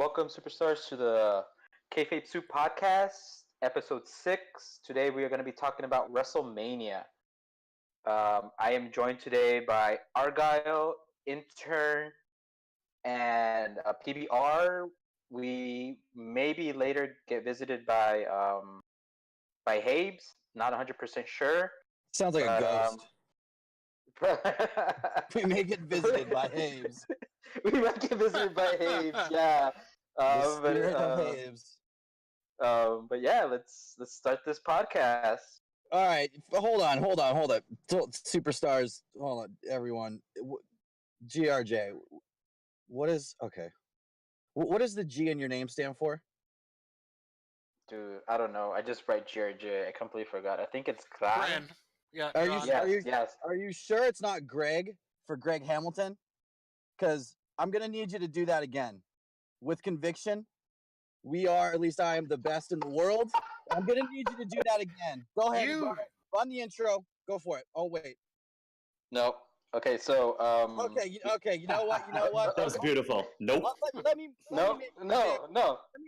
Welcome, SouperStars, to the Kayfabe Soup Podcast, episode 6. Today we are going to be talking about WrestleMania. I am joined today by Argyle, Intern, and PBR. We maybe later get visited by Habes. Not 100% sure. Sounds like a ghost. We may get visited by Habes. Habes. We might get visited by Habes, yeah. The spirit of Habes. But yeah, let's start this podcast. All right, hold on. SouperStars, hold on, everyone. GRJ, what is okay? What does the G in your name stand for? Dude, I don't know. I just write GRJ. I completely forgot. I think it's Gran. Yeah. Yes. Are you sure it's not Greg for Greg Hamilton? Because I'm gonna need you to do that again, with conviction. We are, at least I am, the best in the world. I'm gonna need you to do that again. Go ahead. Run the intro. Go for it. Oh wait. No. Okay. So. Okay. You know what? That was beautiful. Nope. Let me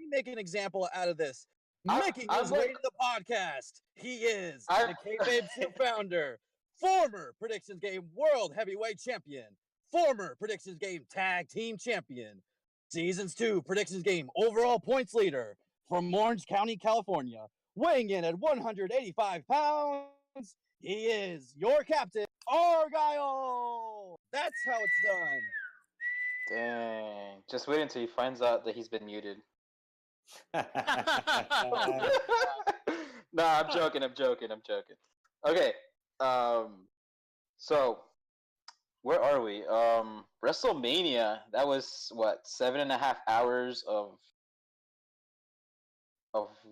make an example out of this. Making his way to the podcast, he is the Kayfabe Soup founder, former Predictions Game World Heavyweight Champion, former Predictions Game Tag Team Champion, Seasons 2 Predictions Game overall points leader from Orange County, California, weighing in at 185 pounds. He is your captain, Argyle. That's how it's done. Dang. Just wait until he finds out that he's been muted. Nah, I'm joking. Okay. So where are we? WrestleMania. That was what, 7.5 hours of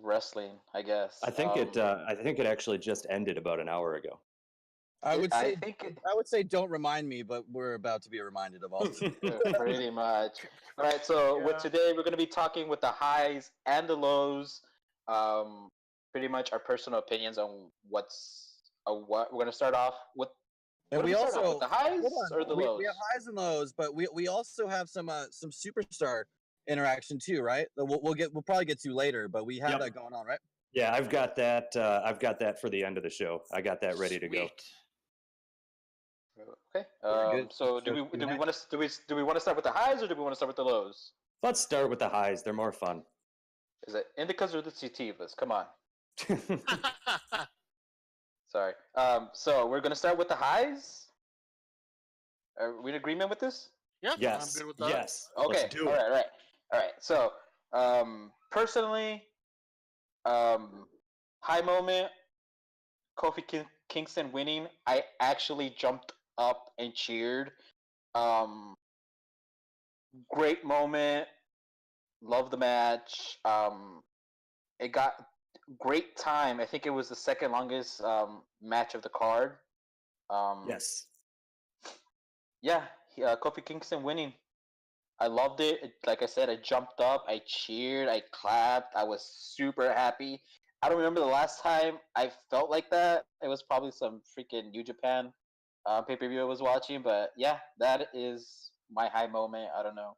wrestling, I guess. I think it actually just ended about an hour ago. I would say don't remind me, but we're about to be reminded of all this. Pretty much. All right, so today we're going to be talking with the highs and the lows. Pretty much our personal opinions on what we're going to start off with. And we also with the highs or the lows. We have highs and lows, but we also have some superstar interaction too, right? We'll probably get to later, but we have that going on, right? Yeah, I've got that for the end of the show. I got that ready to go. Okay. So do we want to start with the highs or do we want to start with the lows? Let's start with the highs. They're more fun. Is it indicas or the sativas? Come on. Sorry. So we're gonna start with the highs. Are we in agreement with this? Yeah. Yes. I'm good with that. Yes. Okay. Let's do all it. right. So, personally, high moment, Kofi Kingston winning. I actually jumped up and cheered. Great moment. Love the match. It got great time. I think it was the second longest match of the card. Yes. Yeah, Kofi Kingston winning. I loved it. Like I said, I jumped up, I cheered, I clapped. I was super happy. I don't remember the last time I felt like that. It was probably some freaking New Japan pay-per-view I was watching. But yeah, that is my high moment. I don't know.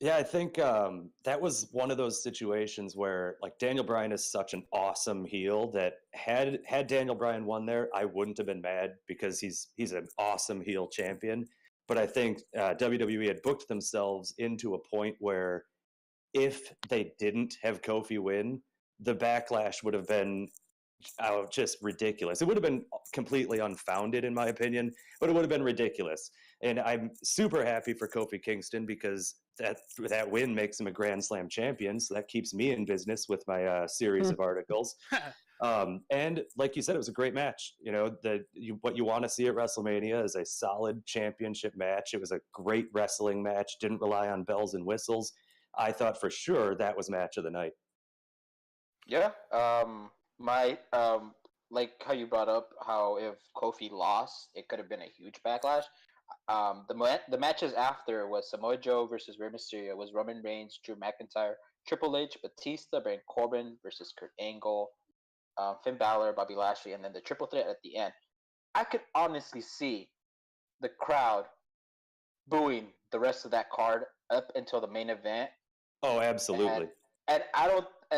Yeah, I think that was one of those situations where, like, Daniel Bryan is such an awesome heel that had Daniel Bryan won there, I wouldn't have been mad because he's an awesome heel champion. But I think WWE had booked themselves into a point where if they didn't have Kofi win, the backlash would have been just ridiculous. It would have been completely unfounded, in my opinion, but it would have been ridiculous. And I'm super happy for Kofi Kingston because that win makes him a Grand Slam champion. So that keeps me in business with my series of articles. And like you said, it was a great match. You know, what you want to see at WrestleMania is a solid championship match. It was a great wrestling match. Didn't rely on bells and whistles. I thought for sure that was match of the night. Yeah. Like how you brought up how if Kofi lost, it could have been a huge backlash. The matches after was Samoa Joe versus Rey Mysterio, was Roman Reigns, Drew McIntyre, Triple H, Batista, Baron Corbin versus Kurt Angle, Finn Balor, Bobby Lashley, and then the triple threat at the end. I could honestly see the crowd booing the rest of that card up until the main event Oh, absolutely. And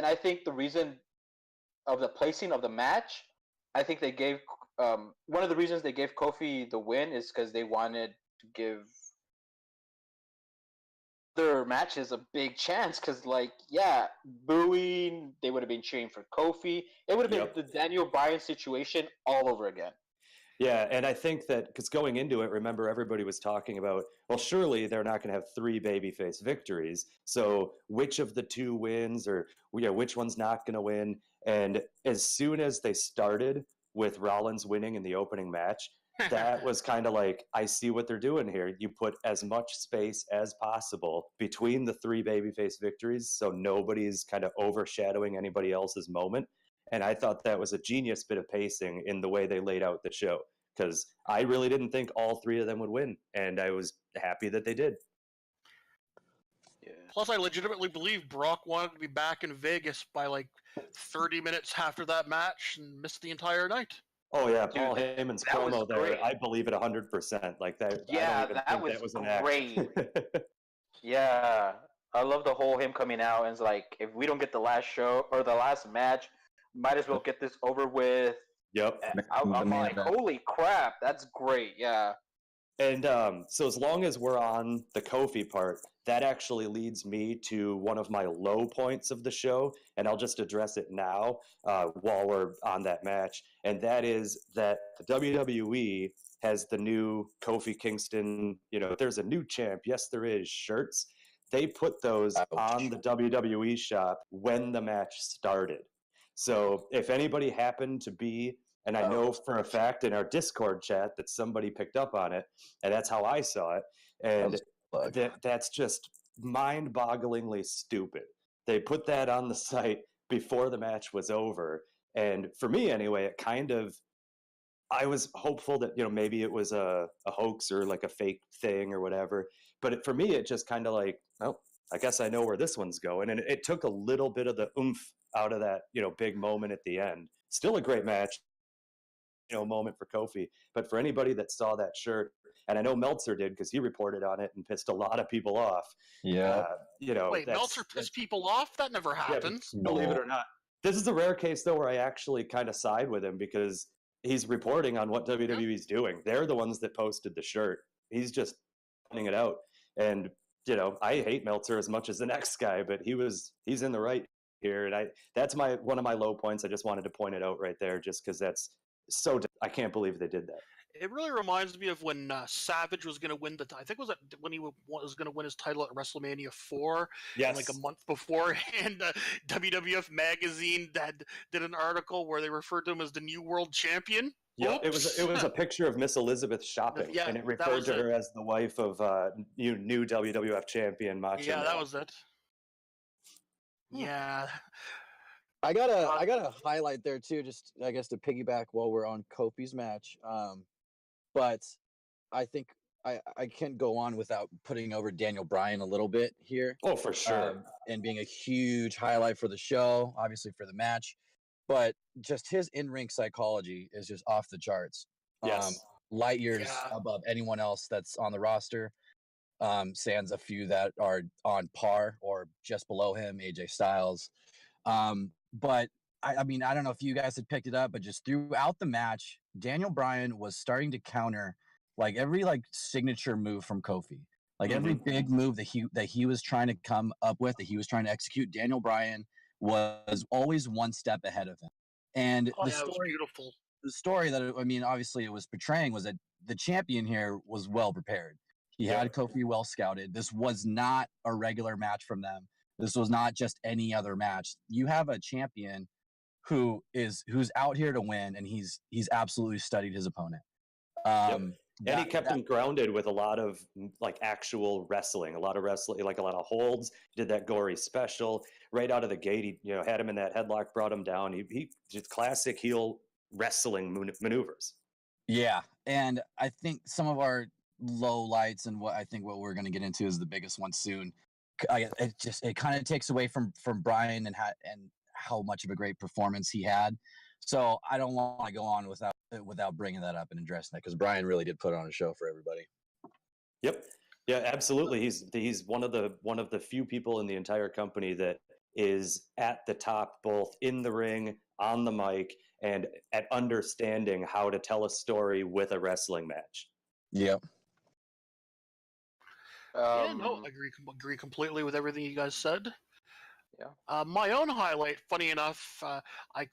I think the reason of the placing of the match, I think they gave one of the reasons they gave Kofi the win is because they wanted to give their matches a big chance. Because booing, they would have been cheering for Kofi. It would have been the Daniel Bryan situation all over again. Yeah, and I think that because going into it, remember everybody was talking about, well, surely they're not going to have 3 babyface victories. So which of the 2 wins, or which one's not going to win? And as soon as they started with Rollins winning in the opening match, that was kind of like, I see what they're doing here. You put as much space as possible between the 3 babyface victories, so nobody's kind of overshadowing anybody else's moment. And I thought that was a genius bit of pacing in the way they laid out the show, because I really didn't think all 3 of them would win, and I was happy that they did. Yeah. Plus, I legitimately believe Brock wanted to be back in Vegas by like 30 minutes after that match and missed the entire night. Oh yeah, Paul Heyman's promo there, I believe it 100%. Like that. Yeah, that was great. Yeah, I love the whole him coming out and it's like, if we don't get the last show or the last match, might as well get this over with. Yep. I'm like, holy crap, that's great. Yeah. And so as long as we're on the Kofi part, that actually leads me to one of my low points of the show, and I'll just address it now while we're on that match, and that is that the WWE has the new Kofi Kingston, there's a new champ, yes there is, shirts. They put those on the WWE shop when the match started. So if anybody happened to be, and I know for a fact in our Discord chat that somebody picked up on it, and that's how I saw it. And that's just mind-bogglingly stupid. They put that on the site before the match was over. And for me anyway, it kind of, I was hopeful that, maybe it was a hoax or like a fake thing or whatever. But for me, it just kind of like, oh, I guess I know where this one's going. And it took a little bit of the oomph out of that, big moment at the end. Still a great match, moment for Kofi. But for anybody that saw that shirt, and I know Meltzer did because he reported on it and pissed a lot of people off. Yeah. Wait, Meltzer pissed people off? That never happens. Yeah, believe it or not. This is a rare case, though, where I actually kind of side with him because he's reporting on what WWE's doing. They're the ones that posted the shirt. He's just pointing it out. And, I hate Meltzer as much as the next guy, but he's in the right here. And that's one of my low points. I just wanted to point it out right there just because that's so, I can't believe they did that. It really reminds me of when Savage was going to win I think when he was going to win his title at WrestleMania 4, yes, like a month before, and WWF Magazine did an article where they referred to him as the new world champion. Yeah, it was a picture of Miss Elizabeth shopping, and it referred to her as the wife of new WWF champion Macho. Yeah, that was it. Yeah. I gotta highlight there too, just I guess to piggyback while we're on Kofi's match. But I think I can't go on without putting over Daniel Bryan a little bit here. Oh, for sure. And being a huge highlight for the show, obviously for the match. But just his in-ring psychology is just off the charts. Yes. Light years above anyone else that's on the roster. Sans a few that are on par or just below him, AJ Styles. But I mean, I don't know if you guys had picked it up, but just throughout the match, Daniel Bryan was starting to counter like every signature move from Kofi. Like every big move that he was trying to come up with, that he was trying to execute, Daniel Bryan was always one step ahead of him. And it was beautiful. The story that obviously it was portraying was that the champion here was well prepared. He had Kofi well scouted. This was not a regular match from them. This was not just any other match. You have a champion who's out here to win, and he's absolutely studied his opponent. And he kept him grounded with a lot of actual wrestling, like a lot of holds. Did that gory special right out of the gate. He had him in that headlock, brought him down. He just classic heel wrestling maneuvers. Yeah, and I think some of our low lights and what we're going to get into is the biggest one soon. It kind of takes away from Bryan and how much of a great performance he had. So I don't want to go on without bringing that up and addressing that, because Bryan really did put on a show for everybody. Yep. Yeah, absolutely. He's one of the few people in the entire company that is at the top, both in the ring, on the mic, and at understanding how to tell a story with a wrestling match. Yep. Yeah, no, agree completely with everything you guys said. Yeah. My own highlight, funny enough, if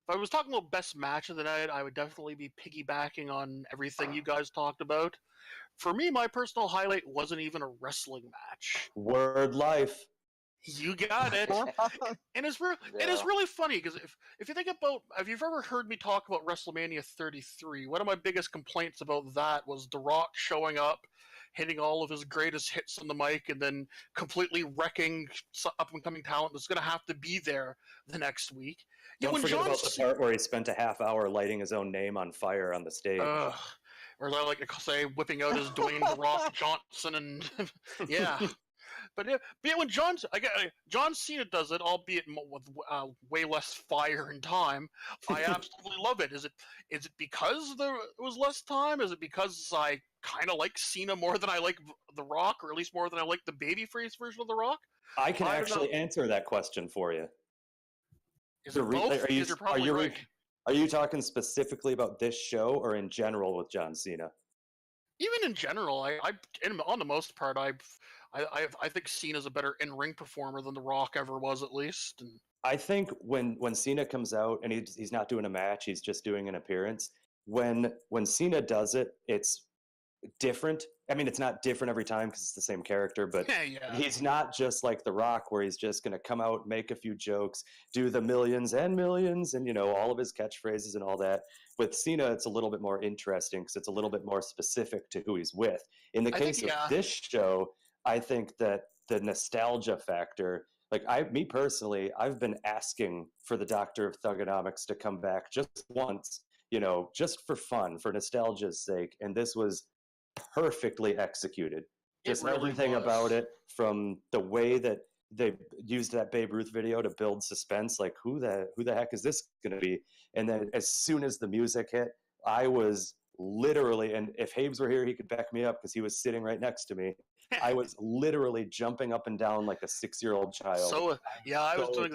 I was talking about best match of the night, I would definitely be piggybacking on everything you guys talked about. For me, my personal highlight wasn't even a wrestling match. Word life. You got it. And it's really funny because if you think about, if you've ever heard me talk about WrestleMania 33, one of my biggest complaints about that was The Rock showing up, hitting all of his greatest hits on the mic, and then completely wrecking up and coming talent that's going to have to be there the next week. Don't forget about the part where he spent a half hour lighting his own name on fire on the stage. Or as I like to say, whipping out his Dwayne The Rock Johnson, and yeah. But when John Cena does it, albeit with way less fire and time, I absolutely love it. Is it because there was less time? Is it because I kind of like Cena more than I like The Rock, or at least more than I like the babyface version of The Rock? I can actually answer that question for you. Is it both? You're probably right. Are you talking specifically about this show or in general with John Cena? Even in general, on the most part, I think Cena's a better in-ring performer than The Rock ever was, at least. And I think when Cena comes out and he's not doing a match, he's just doing an appearance. When Cena does it, it's different. I mean, it's not different every time because it's the same character, but he's not just like The Rock where he's just going to come out, make a few jokes, do the millions and millions and, all of his catchphrases and all that. With Cena, it's a little bit more interesting because it's a little bit more specific to who he's with. In the case of this show, I think that the nostalgia factor, me personally, I've been asking for the Doctor of Thugonomics to come back just once, just for fun, for nostalgia's sake. And this was perfectly executed. Just everything about it, from the way that they used that Babe Ruth video to build suspense, like who the heck is this going to be? And then as soon as the music hit, I was literally, and if Habes were here, he could back me up because he was sitting right next to me. I was literally jumping up and down like a 6-year-old child. So I was doing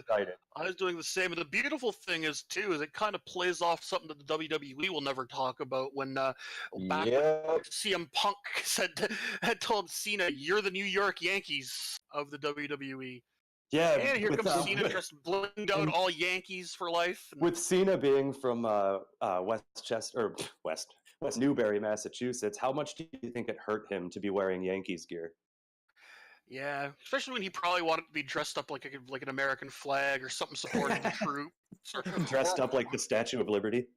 the same. And the beautiful thing is it kind of plays off something that the WWE will never talk about. When when CM Punk had told Cena, "You're the New York Yankees of the WWE." Yeah, and here comes Cena just blinged out all Yankees for life. With Cena being from West Newbury, Massachusetts, how much do you think it hurt him to be wearing Yankees gear? Yeah, especially when he probably wanted to be dressed up like an American flag or something supporting the troops. Dressed up like the Statue of Liberty?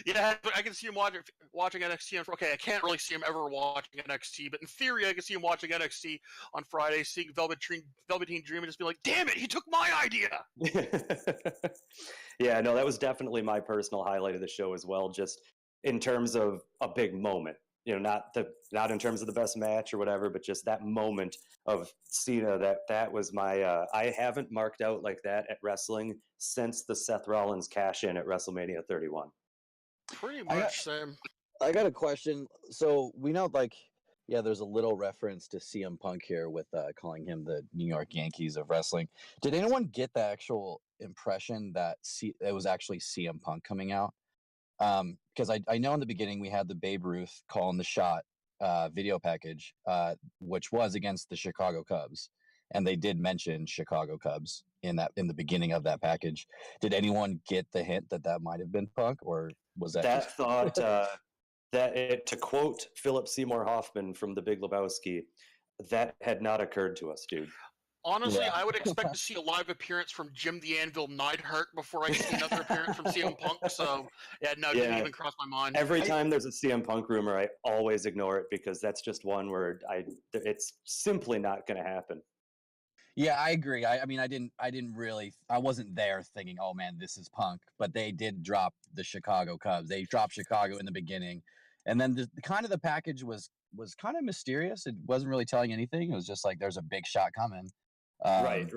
Yeah, but I can see him watching NXT. Okay, I can't really see him ever watching NXT, but in theory, I can see him watching NXT on Friday, seeing Velveteen Dream, and just be like, "Damn it, he took my idea!" Yeah, no, that was definitely my personal highlight of the show as well, just in terms of a big moment. Not in terms of the best match or whatever, but just that moment of Cena. That was my. I haven't marked out like that at wrestling since the Seth Rollins cash in at WrestleMania 31. Pretty much, Sam. I got a question. So we know, there's a little reference to CM Punk here with calling him the New York Yankees of wrestling. Did anyone get the actual impression that it was actually CM Punk coming out? Because I know in the beginning we had the Babe Ruth calling the shot video package, which was against the Chicago Cubs, and they did mention Chicago Cubs in the beginning of that package. Did anyone get the hint that might have been Punk, or was that thought? To quote Philip Seymour Hoffman from The Big Lebowski, that had not occurred to us, dude. Honestly, I would expect to see a live appearance from Jim the Anvil Neidhart before I see another appearance from CM Punk. So, it didn't even cross my mind. Every time there's a CM Punk rumor, I always ignore it because that's just one where it's simply not going to happen. Yeah, I agree. I wasn't there thinking, oh man, this is Punk, but they did drop the Chicago Cubs. They dropped Chicago in the beginning, and then the package was kind of mysterious. It wasn't really telling anything. It was just like there's a big shot coming. Right.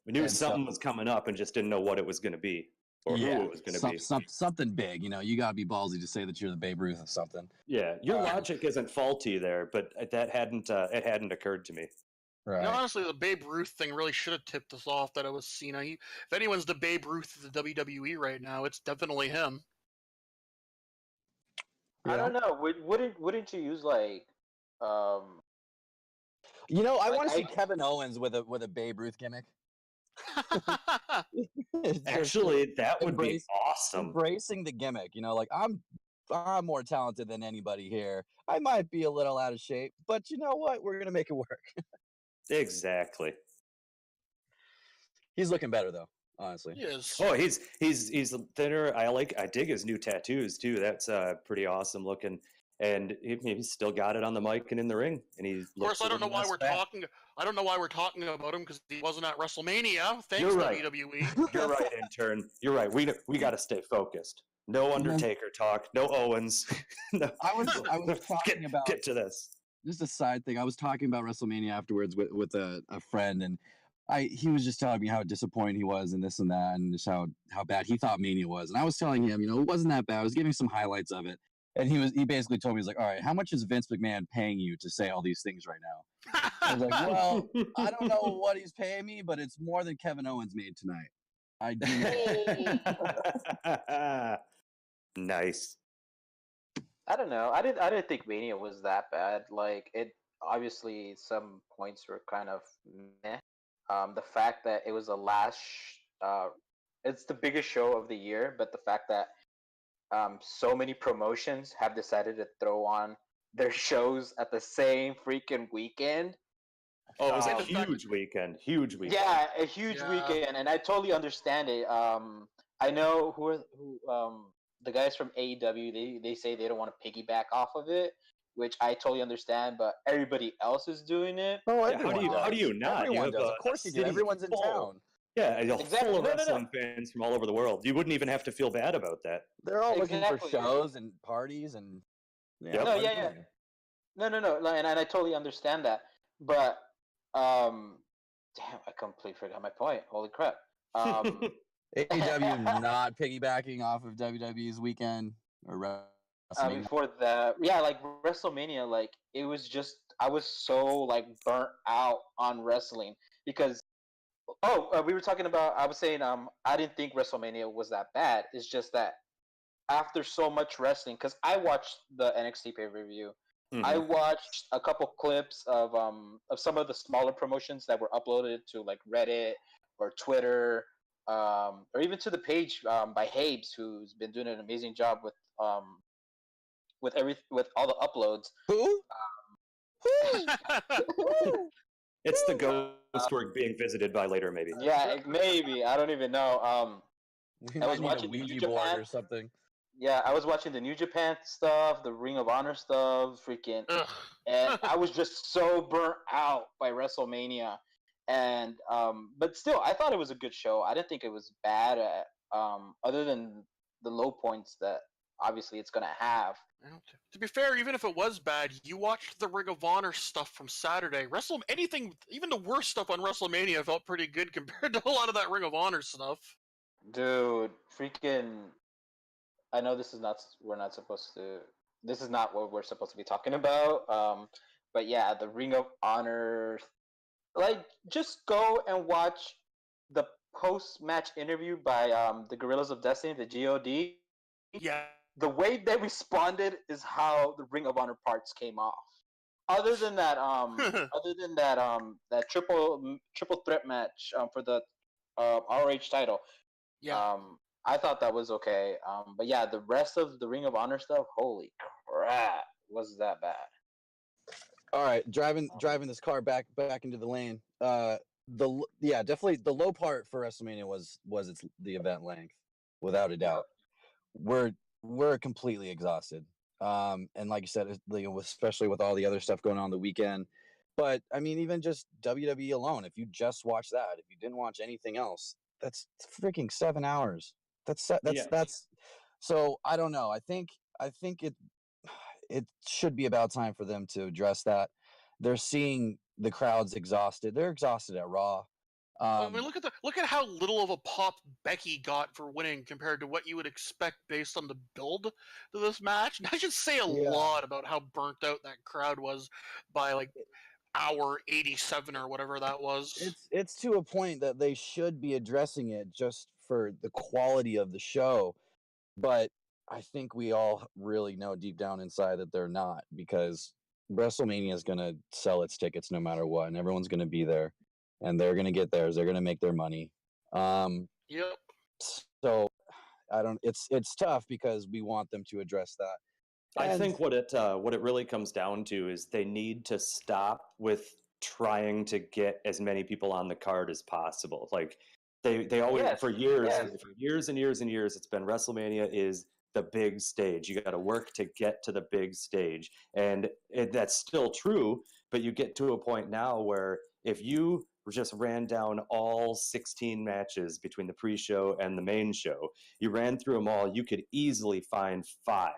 We knew something was coming up and just didn't know what it was going to be. or who it was going to be. Something big. You got to be ballsy to say that you're the Babe Ruth of something. Yeah, your logic isn't faulty there, but it hadn't occurred to me. Right. Honestly, the Babe Ruth thing really should have tipped us off that it was Cena. If anyone's the Babe Ruth of the WWE right now, it's definitely him. Yeah. I don't know. Wouldn't you use like, I want to see Kevin Owens with a Babe Ruth gimmick. Actually, that would be awesome. Embracing the gimmick, like I'm more talented than anybody here. I might be a little out of shape, but you know what? We're gonna make it work. Exactly. He's looking better though, honestly. He is. Oh, he's thinner. I dig his new tattoos too. That's pretty awesome looking. And he's still got it on the mic and in the ring. And of course, I don't know why we're talking about him because he wasn't at WrestleMania. Thanks, You're right. WWE. You're right, intern. You're right. We got to stay focused. No Undertaker talk. No Owens. No. I was talking about. Get to this. Just a side thing. I was talking about WrestleMania afterwards with a friend, and he was just telling me how disappointed he was and this and that, and just how bad he thought Mania was. And I was telling him, it wasn't that bad. I was giving some highlights of it. And he basically told me, he's like, all right, how much is Vince McMahon paying you to say all these things right now? I was like, well, I don't know what he's paying me, but it's more than Kevin Owens made tonight. I do know. Nice. I don't know. I didn't think Mania was that bad. Like, it obviously some points were kind of meh. The fact that it was the last, it's the biggest show of the year, but the fact that so many promotions have decided to throw on their shows at the same freaking weekend. Oh, it was a huge weekend. Huge weekend. Yeah, a huge weekend, and I totally understand it. I know who the guys from AEW. They say they don't want to piggyback off of it, which I totally understand. But everybody else is doing it. Oh, yeah, how do you not? Everyone does. Of course you do. Everyone's in town. Yeah, full of wrestling fans from all over the world. You wouldn't even have to feel bad about that. They're all looking for shows and parties and. Yeah. No, and I totally understand that, but damn, I completely forgot my point. Holy crap! AEW not piggybacking off of WWE's weekend or WrestleMania. Before that, like WrestleMania, like it was just I was so like burnt out on wrestling because. We were talking about. I was saying, I didn't think WrestleMania was that bad. It's just that after so much wrestling, because I watched the NXT pay-per-view, I watched a couple clips of some of the smaller promotions that were uploaded to like Reddit or Twitter, or even to the page by Habes, who's been doing an amazing job with all the uploads. Who? It's the ghost we're being visited by later, maybe. Yeah, maybe. I don't even know. I was watching the New Japan or something. Yeah, I was watching the New Japan stuff, the Ring of Honor stuff, freaking, and I was just so burnt out by WrestleMania. And but still, I thought it was a good show. I didn't think it was bad, other than the low points that obviously it's gonna have. To be fair, even if it was bad, you watched the Ring of Honor stuff from Saturday. Anything, even the worst stuff on WrestleMania felt pretty good compared to a lot of that Ring of Honor stuff. Dude, freaking! I know this is not what we're supposed to be talking about. But yeah, the Ring of Honor. Like, just go and watch the post-match interview by the Guerrillas of Destiny, the God. Yeah. The way they responded is how the Ring of Honor parts came off. Other than that, that triple threat match for the ROH title. Yeah. I thought that was okay. But yeah, the rest of the Ring of Honor stuff, holy crap, was that bad? All right, driving this car back into the lane. Definitely the low part for WrestleMania was the event length, without a doubt. We're completely exhausted. And like you said, especially with all the other stuff going on the weekend. But I mean, even just WWE alone, if you just watch that, if you didn't watch anything else, that's freaking 7 hours. That's so I don't know. I think it should be about time for them to address that. They're seeing the crowds exhausted. They're exhausted at Raw. I mean, look at how little of a pop Becky got for winning compared to what you would expect based on the build to this match. And that should say a lot about how burnt out that crowd was by like hour 87 or whatever that was. It's to a point that they should be addressing it just for the quality of the show, but I think we all really know deep down inside that they're not, because WrestleMania is going to sell its tickets no matter what, and everyone's going to be there, and they're going to get theirs. They're going to make their money. Yep. So I don't. It's tough because we want them to address that. I think what it really comes down to is they need to stop with trying to get as many people on the card as possible. Like they always for years and years and years, it's been WrestleMania is the big stage. You got to work to get to the big stage, and that's still true. But you get to a point now where if you just ran down all 16 matches between the pre-show and the main show, you ran through them all, you could easily find 5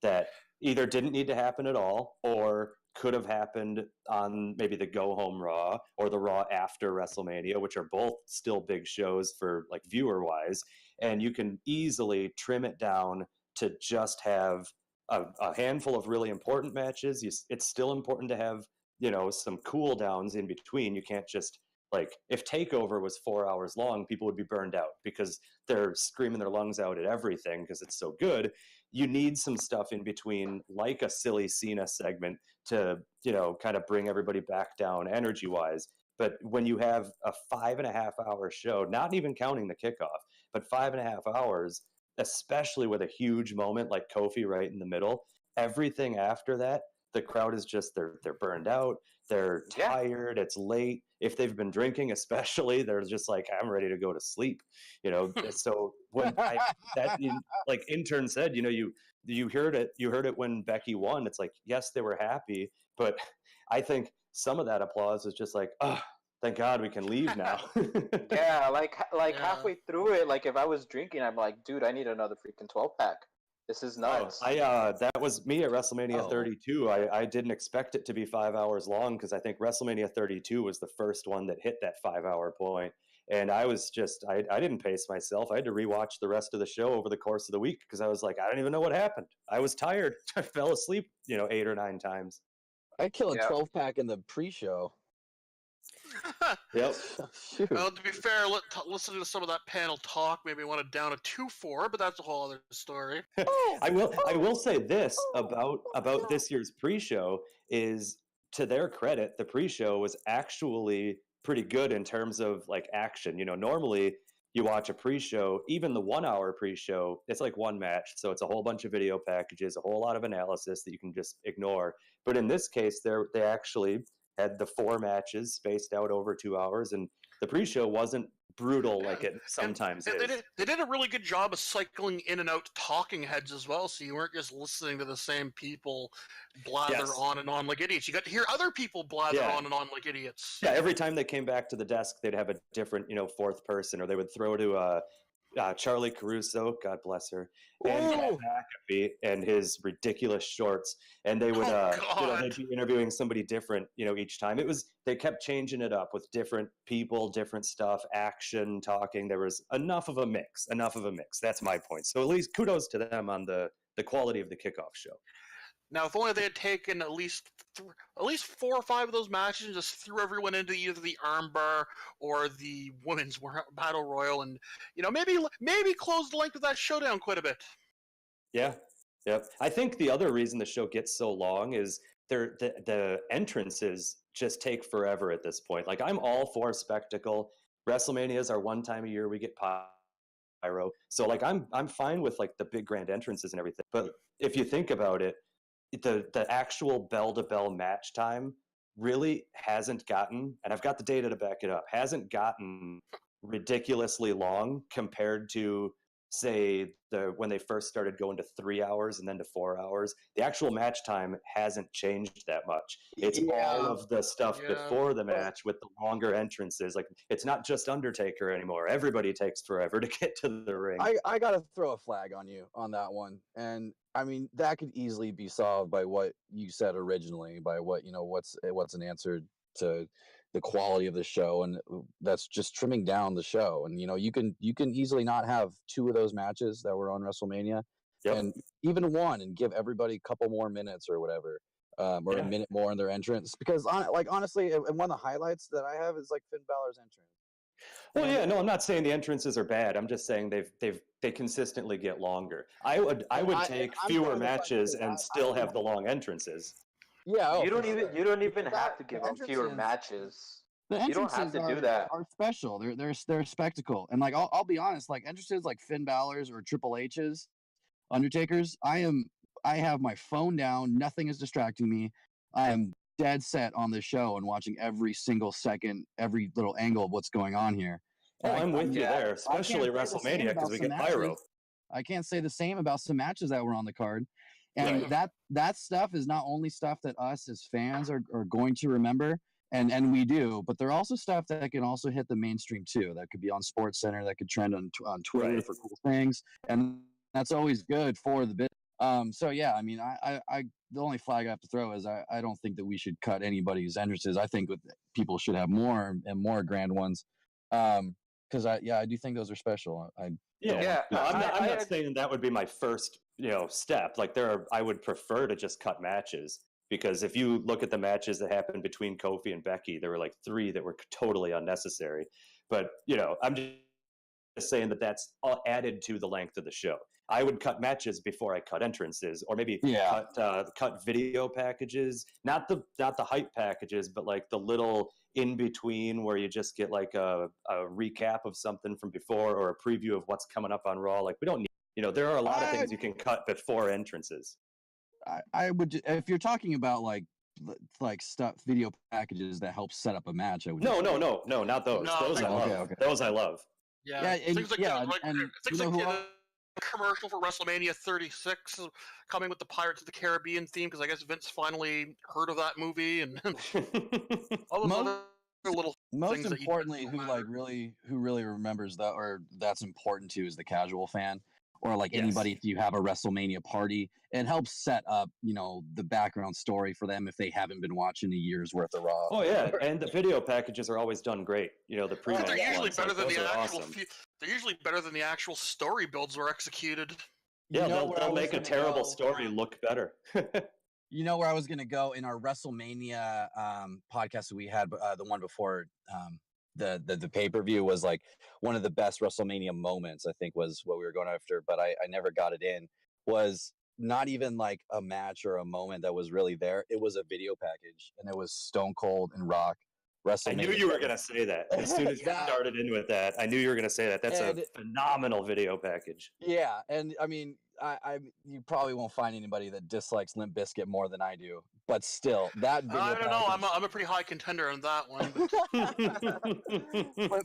that either didn't need to happen at all or could have happened on maybe the Go Home Raw or the Raw after WrestleMania, which are both still big shows for like viewer wise. And you can easily trim it down to just have a handful of really important matches. It's still important to have, some cool downs in between. You can't just like, if TakeOver was 4 hours long, people would be burned out because they're screaming their lungs out at everything because it's so good. You need some stuff in between, like a silly Cena segment to, kind of bring everybody back down energy wise. But when you have a 5.5 hour show, not even counting the kickoff, but 5.5 hours, especially with a huge moment like Kofi right in the middle, everything after that, the crowd is just, they're burned out. They're tired. It's late. If they've been drinking, especially, they're just like, I'm ready to go to sleep. So when like intern said, you heard it when Becky won. It's like, yes, they were happy, but I think some of that applause is just like, oh, thank God we can leave now. Yeah, like halfway through it, like if I was drinking, I'm like, dude, I need another freaking 12-pack. This is nuts. That was me at WrestleMania 32. I didn't expect it to be 5 hours long because I think WrestleMania 32 was the first one that hit that 5 hour point. And I was just, I didn't pace myself. I had to rewatch the rest of the show over the course of the week because I was like, I don't even know what happened. I was tired. I fell asleep, 8 or 9 times. I'd kill a 12-pack in the pre-show. Yep. Well, to be fair, listening to some of that panel talk made me want to down a 2-4, but that's a whole other story. I will say this about this year's pre-show is, to their credit, the pre-show was actually pretty good in terms of like action. Normally you watch a pre-show, even the 1 hour pre-show, it's like one match, so it's a whole bunch of video packages, a whole lot of analysis that you can just ignore. But in this case, they actually had the 4 matches spaced out over 2 hours, and the pre-show wasn't brutal like it sometimes is. They did a really good job of cycling in and out talking heads as well, so you weren't just listening to the same people blather on and on like idiots. You got to hear other people blather on and on like idiots. Yeah, every time they came back to the desk, they'd have a different, 4th person, or they would throw to Charlie Caruso, God bless her, and Pat McAfee and his ridiculous shorts, and they would they'd be interviewing somebody different, each time. They kept changing it up with different people, different stuff, action, talking. There was enough of a mix. That's my point. So at least kudos to them on the quality of the kickoff show. Now, if only they had taken at least 4 or 5 of those matches and just threw everyone into either the armbar or the women's battle royal, and maybe close the length of that showdown quite a bit. Yeah, yep. I think the other reason the show gets so long is the entrances just take forever at this point. Like, I'm all for spectacle. WrestleManias are one time a year we get pyro, so like I'm fine with like the big grand entrances and everything. But if you think about it, the actual bell-to-bell match time really hasn't gotten, and I've got the data to back it up, hasn't gotten ridiculously long compared to, say, when they first started going to 3 hours and then to 4 hours. The actual match time hasn't changed that much. It's all of the stuff before the match with the longer entrances. Like, it's not just Undertaker anymore. Everybody takes forever to get to the ring. I gotta throw a flag on you on that one. And I mean, that could easily be solved by what you said originally, by what, what's an answer to the quality of the show, and that's just trimming down the show. And you can easily not have 2 of those matches that were on WrestleMania, and even one, and give everybody a couple more minutes or whatever, or a minute more in their entrance. Because honestly, and one of the highlights that I have is like Finn Balor's entrance. Well, yeah, no, I'm not saying the entrances are bad. I'm just saying they consistently get longer. I would take fewer matches and still have the long entrances. Yeah, you don't even have to give them fewer matches. You don't have to do that. Are special. They're a spectacle. And like I'll be honest, like entrances like Finn Balor's or Triple H's, Undertaker's, I have my phone down. Nothing is distracting me. I am dead set on the show and watching every single second, every little angle of what's going on here. And I'm with you there, especially WrestleMania, because we get pyro. I can't say the same about some matches that were on the card. And that stuff is not only stuff that us as fans are going to remember, and we do, but they're also stuff that can also hit the mainstream too. That could be on SportsCenter, that could trend on Twitter for cool things, and that's always good for the bit. So yeah, I mean, I the only flag I have to throw is I don't think that we should cut anybody's entrances. I think people should have more and more grand ones. Because I do think those are special. I'm not saying that would be my first step. Like I would prefer to just cut matches, because if you look at the matches that happened between Kofi and Becky, there were like 3 that were totally unnecessary. But I'm just saying that's all added to the length of the show. I would cut matches before I cut entrances, or maybe cut video packages, not the hype packages, but like the little in between where you just get like a recap of something from before, or a preview of what's coming up on Raw. Like we don't need, there are a lot of things you can cut before entrances. I would, if you're talking about like stuff, video packages that help set up a match. I would no, not those. Those I love. Okay. Those I love. Yeah, things like commercial for WrestleMania 36 coming with the Pirates of the Caribbean theme, because I guess Vince finally heard of that movie, and all those other little most importantly, who really remembers that, or that's important to, is the casual fan, or like anybody. If you have a WrestleMania party, it helps set up the background story for them if they haven't been watching a year's worth of Raw. Oh yeah, and the video packages are always done great. The pre-match they're usually better than the actual. Awesome. They're usually better than the actual story builds were executed. Yeah, they'll make a terrible story look better. You know where I was going to go in our WrestleMania podcast that we had, the one before the pay-per-view, was like one of the best WrestleMania moments, I think, was what we were going after, but I never got it in, was not even like a match or a moment that was really there. It was a video package, and it was Stone Cold and Rock WrestleMania. I knew you were going to say that. As soon as you started in with that, I knew you were going to say that. That's a phenomenal video package. Yeah, and I mean, you probably won't find anybody that dislikes Limp Bizkit more than I do, but still, that video I don't know. I'm a pretty high contender on that one.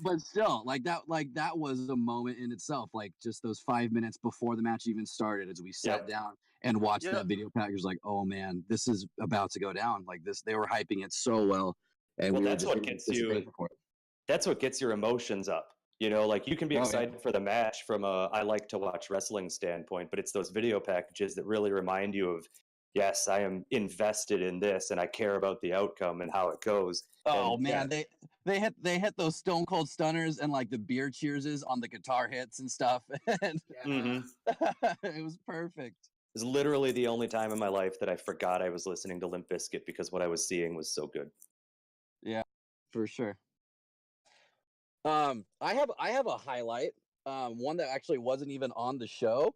But still, that was a moment in itself. Like just those 5 minutes before the match even started, as we sat down and watched that video package, like, oh man, this is about to go down. Like this, they were hyping it so well. And that's what gets you. That's what gets your emotions up. Like you can be excited for the match from a I like to watch wrestling standpoint, but it's those video packages that really remind you of, yes, I am invested in this and I care about the outcome and how it goes. Oh man, they hit those Stone Cold Stunners and like the beer cheerses on the guitar hits and stuff. And it was perfect. It was literally the only time in my life that I forgot I was listening to Limp Bizkit, because what I was seeing was so good. Yeah, for sure. I have a highlight, one that actually wasn't even on the show.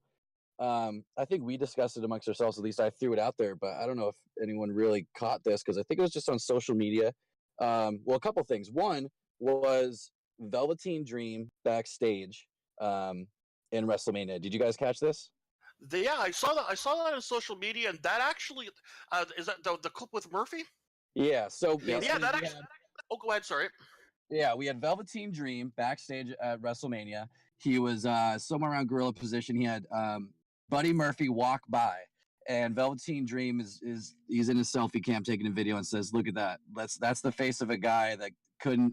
I think we discussed it amongst ourselves. At least I threw it out there, but I don't know if anyone really caught this, because I think it was just on social media. Well, a couple things. One was Velveteen Dream backstage in WrestleMania. Did you guys catch this? Yeah, I saw that. I saw that on social media, and that actually is that the clip with Murphy? Yeah. So that actually. Oh, go ahead. Sorry. Yeah, we had Velveteen Dream backstage at WrestleMania. He was somewhere around gorilla position. He had Buddy Murphy walk by, and Velveteen Dream he's in his selfie cam taking a video and says, "Look at that. That's the face of a guy that couldn't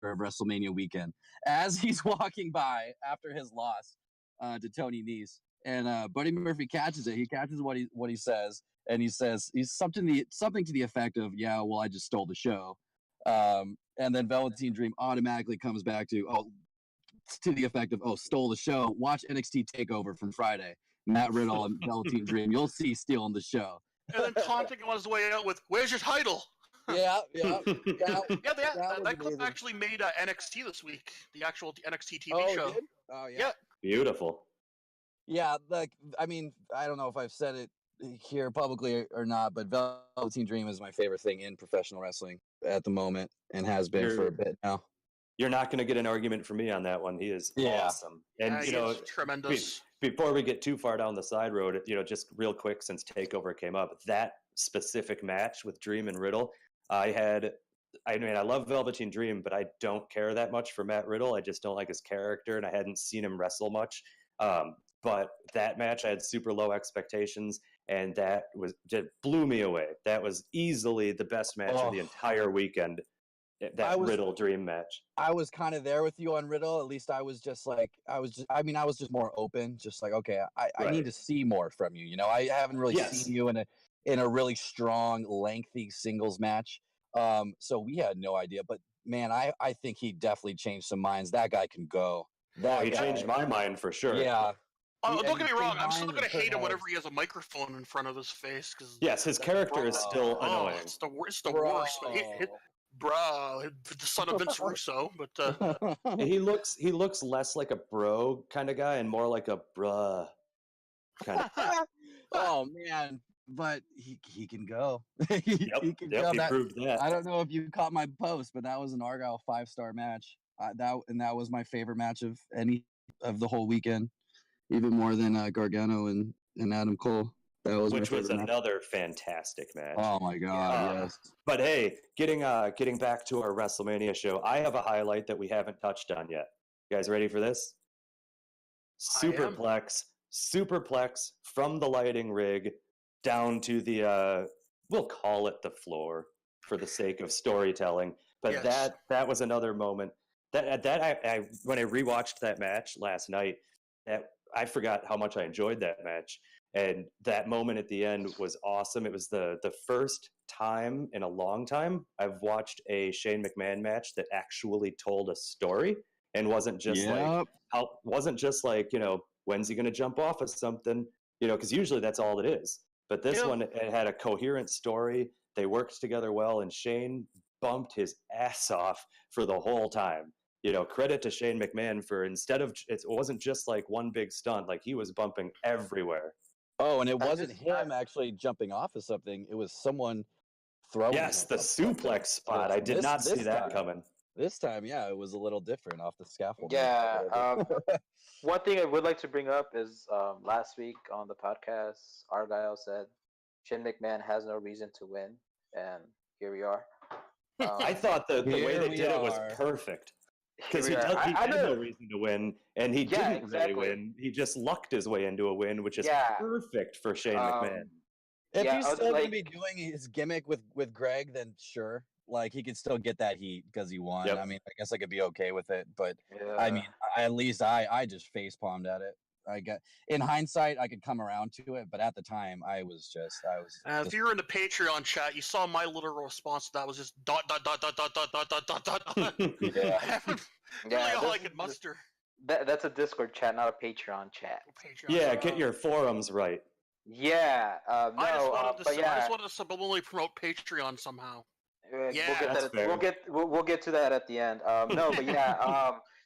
of WrestleMania weekend." As he's walking by after his loss to Tony Nese, and Buddy Murphy catches it. He catches what he says, and he says something to the effect of, "Yeah, well, I just stole the show." And then Velveteen Dream automatically comes back to the effect of stole the show. Watch NXT TakeOver from Friday. Matt Riddle and Velveteen Dream. You'll see stealing the show. And then taunting on his way out with, "Where's your title?" Yeah. That clip actually made NXT this week. The actual NXT TV show. Did? Oh yeah. Yeah. Beautiful. Yeah, I mean, I don't know if I've said it here publicly or not, but Velveteen Dream is my favorite thing in professional wrestling at the moment, and has been for a bit now. You're not going to get an argument from me on that one. He is awesome, and tremendous. Before we get too far down the side road, just real quick, since TakeOver came up, that specific match with Dream and Riddle, I love Velveteen Dream, but I don't care that much for Matt Riddle. I just don't like his character, and I hadn't seen him wrestle much. But that match, I had super low expectations, and that just blew me away. That was easily the best match of the entire weekend. Riddle Dream match. I was kind of there with you on Riddle. At least I was just more open. Just like, okay, I need to see more from you. I haven't really seen you in a really strong, lengthy singles match. So we had no idea. But man, I think he definitely changed some minds. That guy can go. He changed my mind for sure. Yeah. Don't get me wrong. I'm still gonna hate him whenever he has a microphone in front of his face. Cause his character is still annoying. It's the worst. Bro, the son of Vince Russo, but he looks less like a bro kind of guy and more like a bruh kind of. Oh man, but he can go. He can go. He proved that. I don't know if you caught my post, but that was an Argyle 5-star match. That was my favorite match of any of the whole weekend, even more than Gargano and Adam Cole. Which was another fantastic match. Oh my god! Yes. But hey, getting back to our WrestleMania show, I have a highlight that we haven't touched on yet. You guys ready for this? Superplex from the lighting rig down to the we'll call it the floor for the sake of storytelling. But that was another moment that I when I rewatched that match last night, that I forgot how much I enjoyed that match. And that moment at the end was awesome. It was the first time in a long like I've watched a Shane McMahon match that actually told a story and wasn't just like when's he going to jump off of something, because usually that's all it is. But this one, it had a coherent story. They worked together well, and Shane bumped his ass off for the whole time. Credit to Shane McMahon for it wasn't just like one big stunt. Like, he was bumping everywhere. Oh, and it wasn't him actually jumping off of something. It was someone throwing. Yes, the suplex spot. I did not see that coming. This time, it was a little different off the scaffold. Yeah. One thing I would like to bring up is last week on the podcast, Argyle said Shane McMahon has no reason to win, and here we are. I thought the way they did it was perfect. Because he had no reason to win, and he didn't really win. He just lucked his way into a win, which is perfect for Shane McMahon. If he's still going to be doing his gimmick with Greg, then sure. Like, he could still get that heat because he won. Yep. I mean, I guess I could be okay with it. But, I mean, at least I just face-palmed at it. In hindsight, I could come around to it, but at the time, I was if you're in the Patreon chat, you saw my literal response to that was just ... Really all I could muster. That's a Discord chat, not a Patreon chat. Get your forums right. Yeah. I just wanted to subliminally promote Patreon somehow. We'll get to that at the end.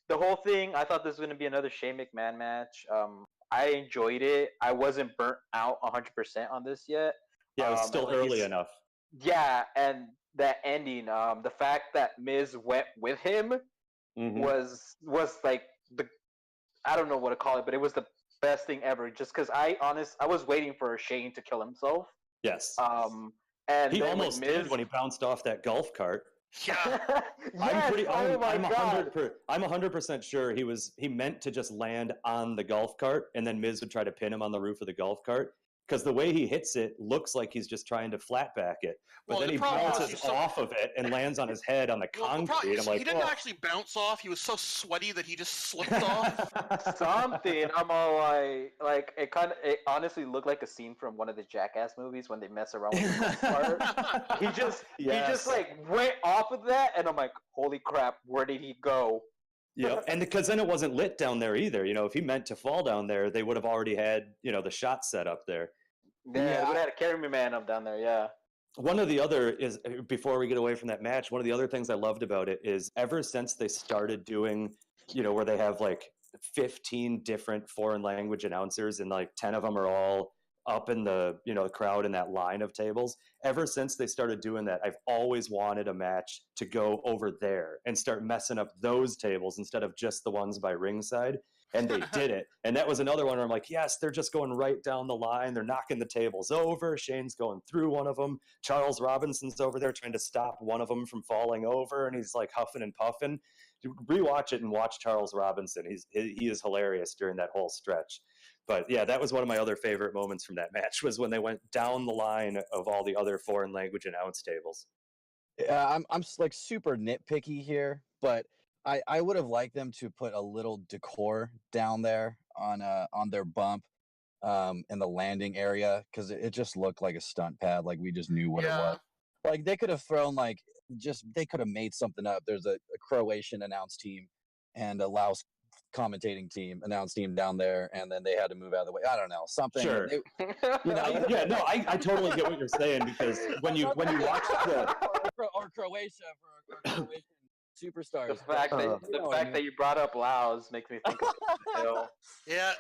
The whole thing, I thought this was going to be another Shane McMahon match. I enjoyed it. I wasn't burnt out 100% on this yet. Yeah, it was still early enough. Yeah, and that ending, the fact that Miz went with him was like I don't know what to call it, but it was the best thing ever. Just because I was waiting for Shane to kill himself. Yes. And he almost did when he bounced off that golf cart. Yeah. I'm 100% sure he meant to just land on the golf cart, and then Miz would try to pin him on the roof of the golf cart, because the way he hits it looks like he's just trying to flat back it, but then he bounces off of it and lands on his head on the concrete. I'm like, he didn't actually bounce off. He was so sweaty that he just slipped off. Something. I'm all like it honestly looked like a scene from one of the Jackass movies when they mess around with the part. He just like went off of that, and I'm like, holy crap, where did he go? Yeah, and because then it wasn't lit down there either. If he meant to fall down there, they would have already had the shot set up there. Yeah, they would have had a carry me man up down there. Yeah. One of the other is, before we get away from that match, one of the other things I loved about it is ever since they started doing, where they have like 15 different foreign language announcers and like 10 of them are all up in the crowd in that line of tables. Ever since they started doing that, I've always wanted a match to go over there and start messing up those tables instead of just the ones by ringside. And they did it. And that was another one where I'm like, yes, they're just going right down the line. They're knocking the tables over. Shane's going through one of them. Charles Robinson's over there trying to stop one of them from falling over, and he's like huffing and puffing. Rewatch it and watch Charles Robinson. He is hilarious during that whole stretch. But yeah, that was one of my other favorite moments from that match, was when they went down the line of all the other foreign language announce tables. I'm like super nitpicky here, but I would have liked them to put a little decor down there on their bump in the landing area, because it just looked like a stunt pad. Like we just knew what it was. Like they could have thrown they could have made something up. There's a Croatian announce team and a Laos commentating team, announce team down there, and then they had to move out of the way. I don't know, something. Sure. I totally get what you're saying, because when you watch or Croatia for Croatian SouperStars. The fact that you brought up Laos makes me think of Hill. Yeah,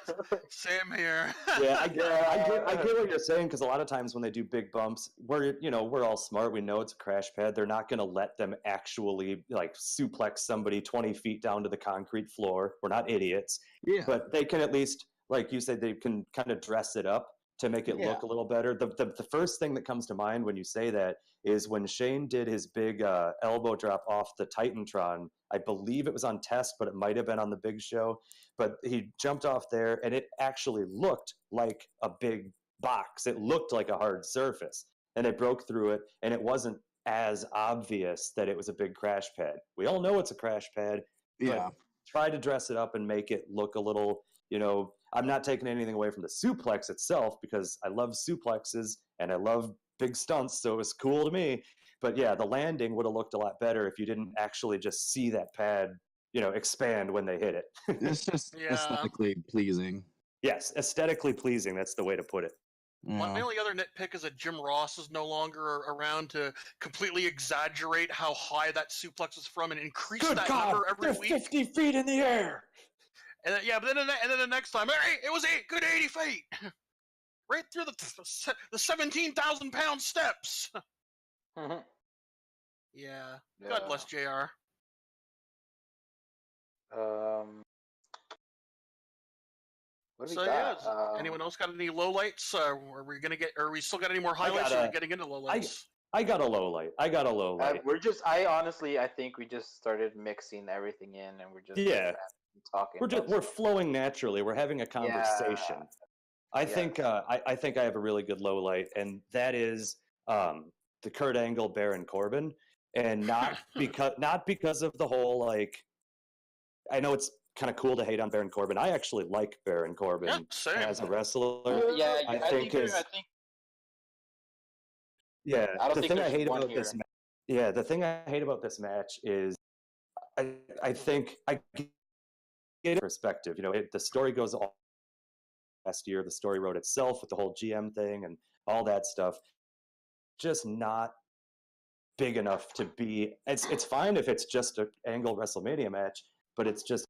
same here. I get what you're saying, because a lot of times when they do big bumps, we're all smart. We know it's a crash pad. They're not going to let them actually like suplex somebody 20 feet down to the concrete floor. We're not idiots. Yeah. But they can at least, like you said, they can kind of dress it up to make it look a little better. The first thing that comes to mind when you say that is when Shane did his big elbow drop off the Titantron. I believe it was on Test, but it might have been on the big show. But he jumped off there, and it actually looked like a big box. It looked like a hard surface, and it broke through it, and it wasn't as obvious that it was a big crash pad. We all know it's a crash pad. Yeah. Try to dress it up and make it look a little, I'm not taking anything away from the suplex itself, because I love suplexes and I love big stunts, so it was cool to me. But yeah, the landing would have looked a lot better if you didn't actually just see that pad, expand when they hit it. It's just aesthetically pleasing. Yes, aesthetically pleasing. That's the way to put it. My only other nitpick is that Jim Ross is no longer around to completely exaggerate how high that suplex is from and increase number every week. 50 feet in the air. And then, the next time, hey, it was good 80 feet, right through the 17,000-pound steps. Yeah. God bless JR. Anyone else got any lowlights? Are we still got any more highlights? Or are we getting into lowlights? I got a low light. I think we just started mixing everything in, and we're just talking. We're flowing naturally. We're having a conversation. I think I have a really good low light, and that is the Kurt Angle Baron Corbin, and not because of the whole like. I know it's kind of cool to hate on Baron Corbin. I actually like Baron Corbin as a wrestler. I think the thing I hate about this match is I think I get it perspective. The story goes all last year. The story wrote itself with the whole GM thing and all that stuff. Just not big enough to be. It's fine if it's just an Angle WrestleMania match, but it's just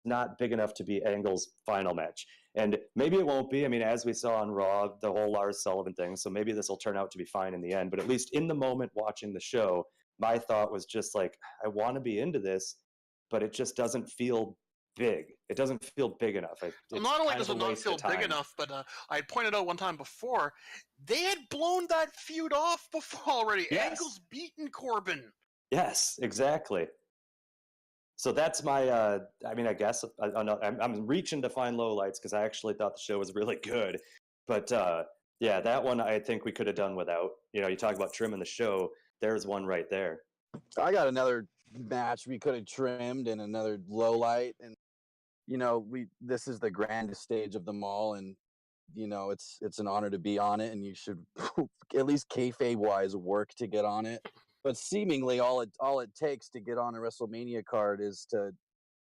not big enough to be Angle's final match. And maybe it won't be. I mean, as we saw on Raw, the whole Lars Sullivan thing, so maybe this will turn out to be fine in the end. But at least in the moment watching the show, my thought was just like, I want to be into this, but it just doesn't feel big. It doesn't feel big enough. Not only does it not feel big enough, but I had pointed out one time before, they had blown that feud off before already. Yes. Angle's beaten Corbin. Yes, exactly. So that's my, I guess I'm reaching to find lowlights because I actually thought the show was really good. But Yeah, that one I think we could have done without. You talk about trimming the show. There's one right there. I got another match we could have trimmed and another low light, and this is the grandest stage of them all, and it's an honor to be on it, and you should at least kayfabe wise work to get on it. But seemingly all it takes to get on a WrestleMania card is to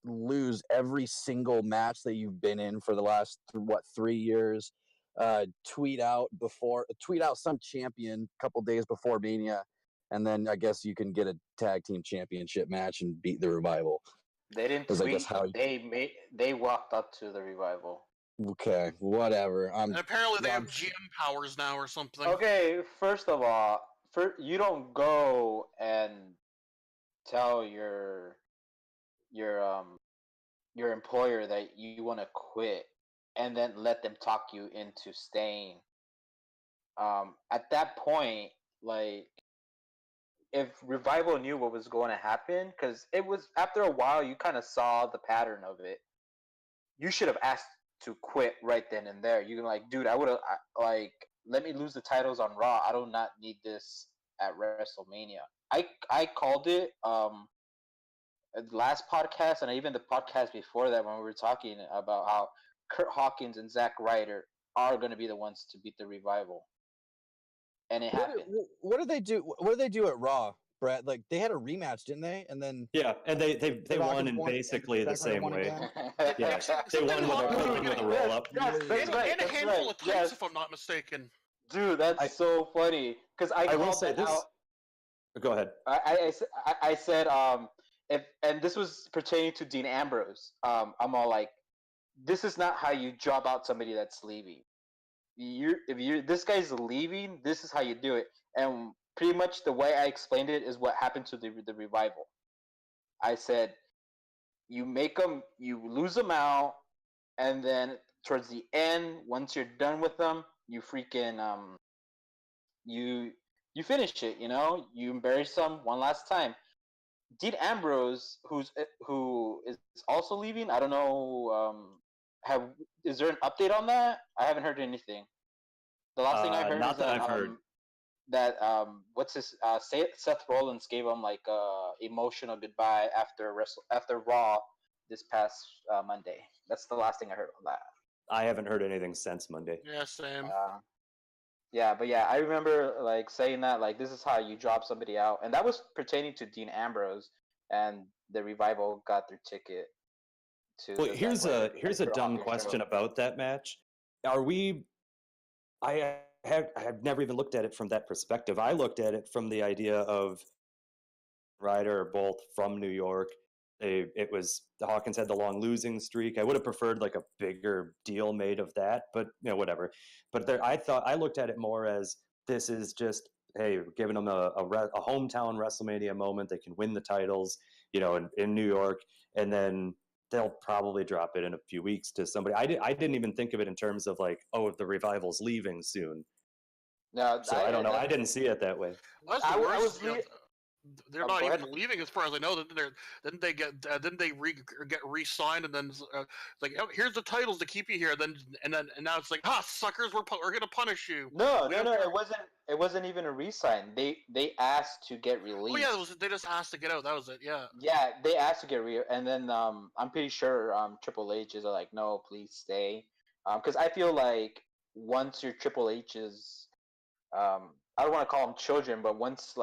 lose every single match that you've been in for the last 3 years. Tweet out some champion a couple days before Mania, and then I guess you can get a tag team championship match and beat the Revival. They didn't tweet. They walked up to the Revival. Okay, whatever. And apparently they have GM powers now or something. Okay, first of all, you don't go and tell your employer that you want to quit and then let them talk you into staying. At that point, like, if Revival knew what was going to happen, because it was after a while you kind of saw the pattern of it, you should have asked to quit right then and there. You're like, dude, I would have let me lose the titles on Raw. I do not need this at WrestleMania. I called it last podcast, and even the podcast before that, when we were talking about how Kurt Hawkins and Zack Ryder are going to be the ones to beat the Revival, and it happened. What did they do? What did they do at Raw, Brett? Like, they had a rematch, didn't they? And then and they won in basically the same way. Yeah, they won with a roll up. That's right. And a handful of times, if I'm not mistaken. Dude, that's so funny because I will say this. Out. Go ahead. I said and this was pertaining to Dean Ambrose. I'm all like, this is not how you job out somebody that's leaving. If this guy's leaving, this is how you do it. And pretty much the way I explained it is what happened to the Revival. I said, you lose them out, and then towards the end, once you're done with them, you freaking you finish it. You embarrass them one last time. Dean Ambrose, who is also leaving, I don't know. Is there an update on that? I haven't heard anything. The last thing I heard not is that I've heard. That what's his Seth Rollins gave him like emotional goodbye after Raw this past Monday. That's the last thing I heard on that. I haven't heard anything since Monday. Yeah, same. But I remember like saying that, like, this is how you drop somebody out, and that was pertaining to Dean Ambrose, and the Revival got their ticket. Well, here's a dumb question about that match. I have never even looked at it from that perspective. I looked at it from the idea of Ryder are both from New York. Hawkins had the long losing streak. I would have preferred like a bigger deal made of that, but whatever. But I looked at it more as, this is just, hey, we're giving them a hometown WrestleMania moment. They can win the titles, in New York, and then they'll probably drop it in a few weeks to somebody. I didn't even think of it in terms of like, oh, the Revival's leaving soon. No, so I don't know. I didn't see it that way. They're not even leaving, as far as I know. Didn't they get re-signed, and then like, oh, here's the titles to keep you here. And now it's like, suckers, we're gonna punish you. No, it wasn't even a re-sign. They asked to get released. Oh yeah, they just asked to get out. That was it. Yeah. Yeah, they asked to get and then I'm pretty sure Triple H is like, no, please stay, because I feel like once your Triple H's I don't want to call them children, but once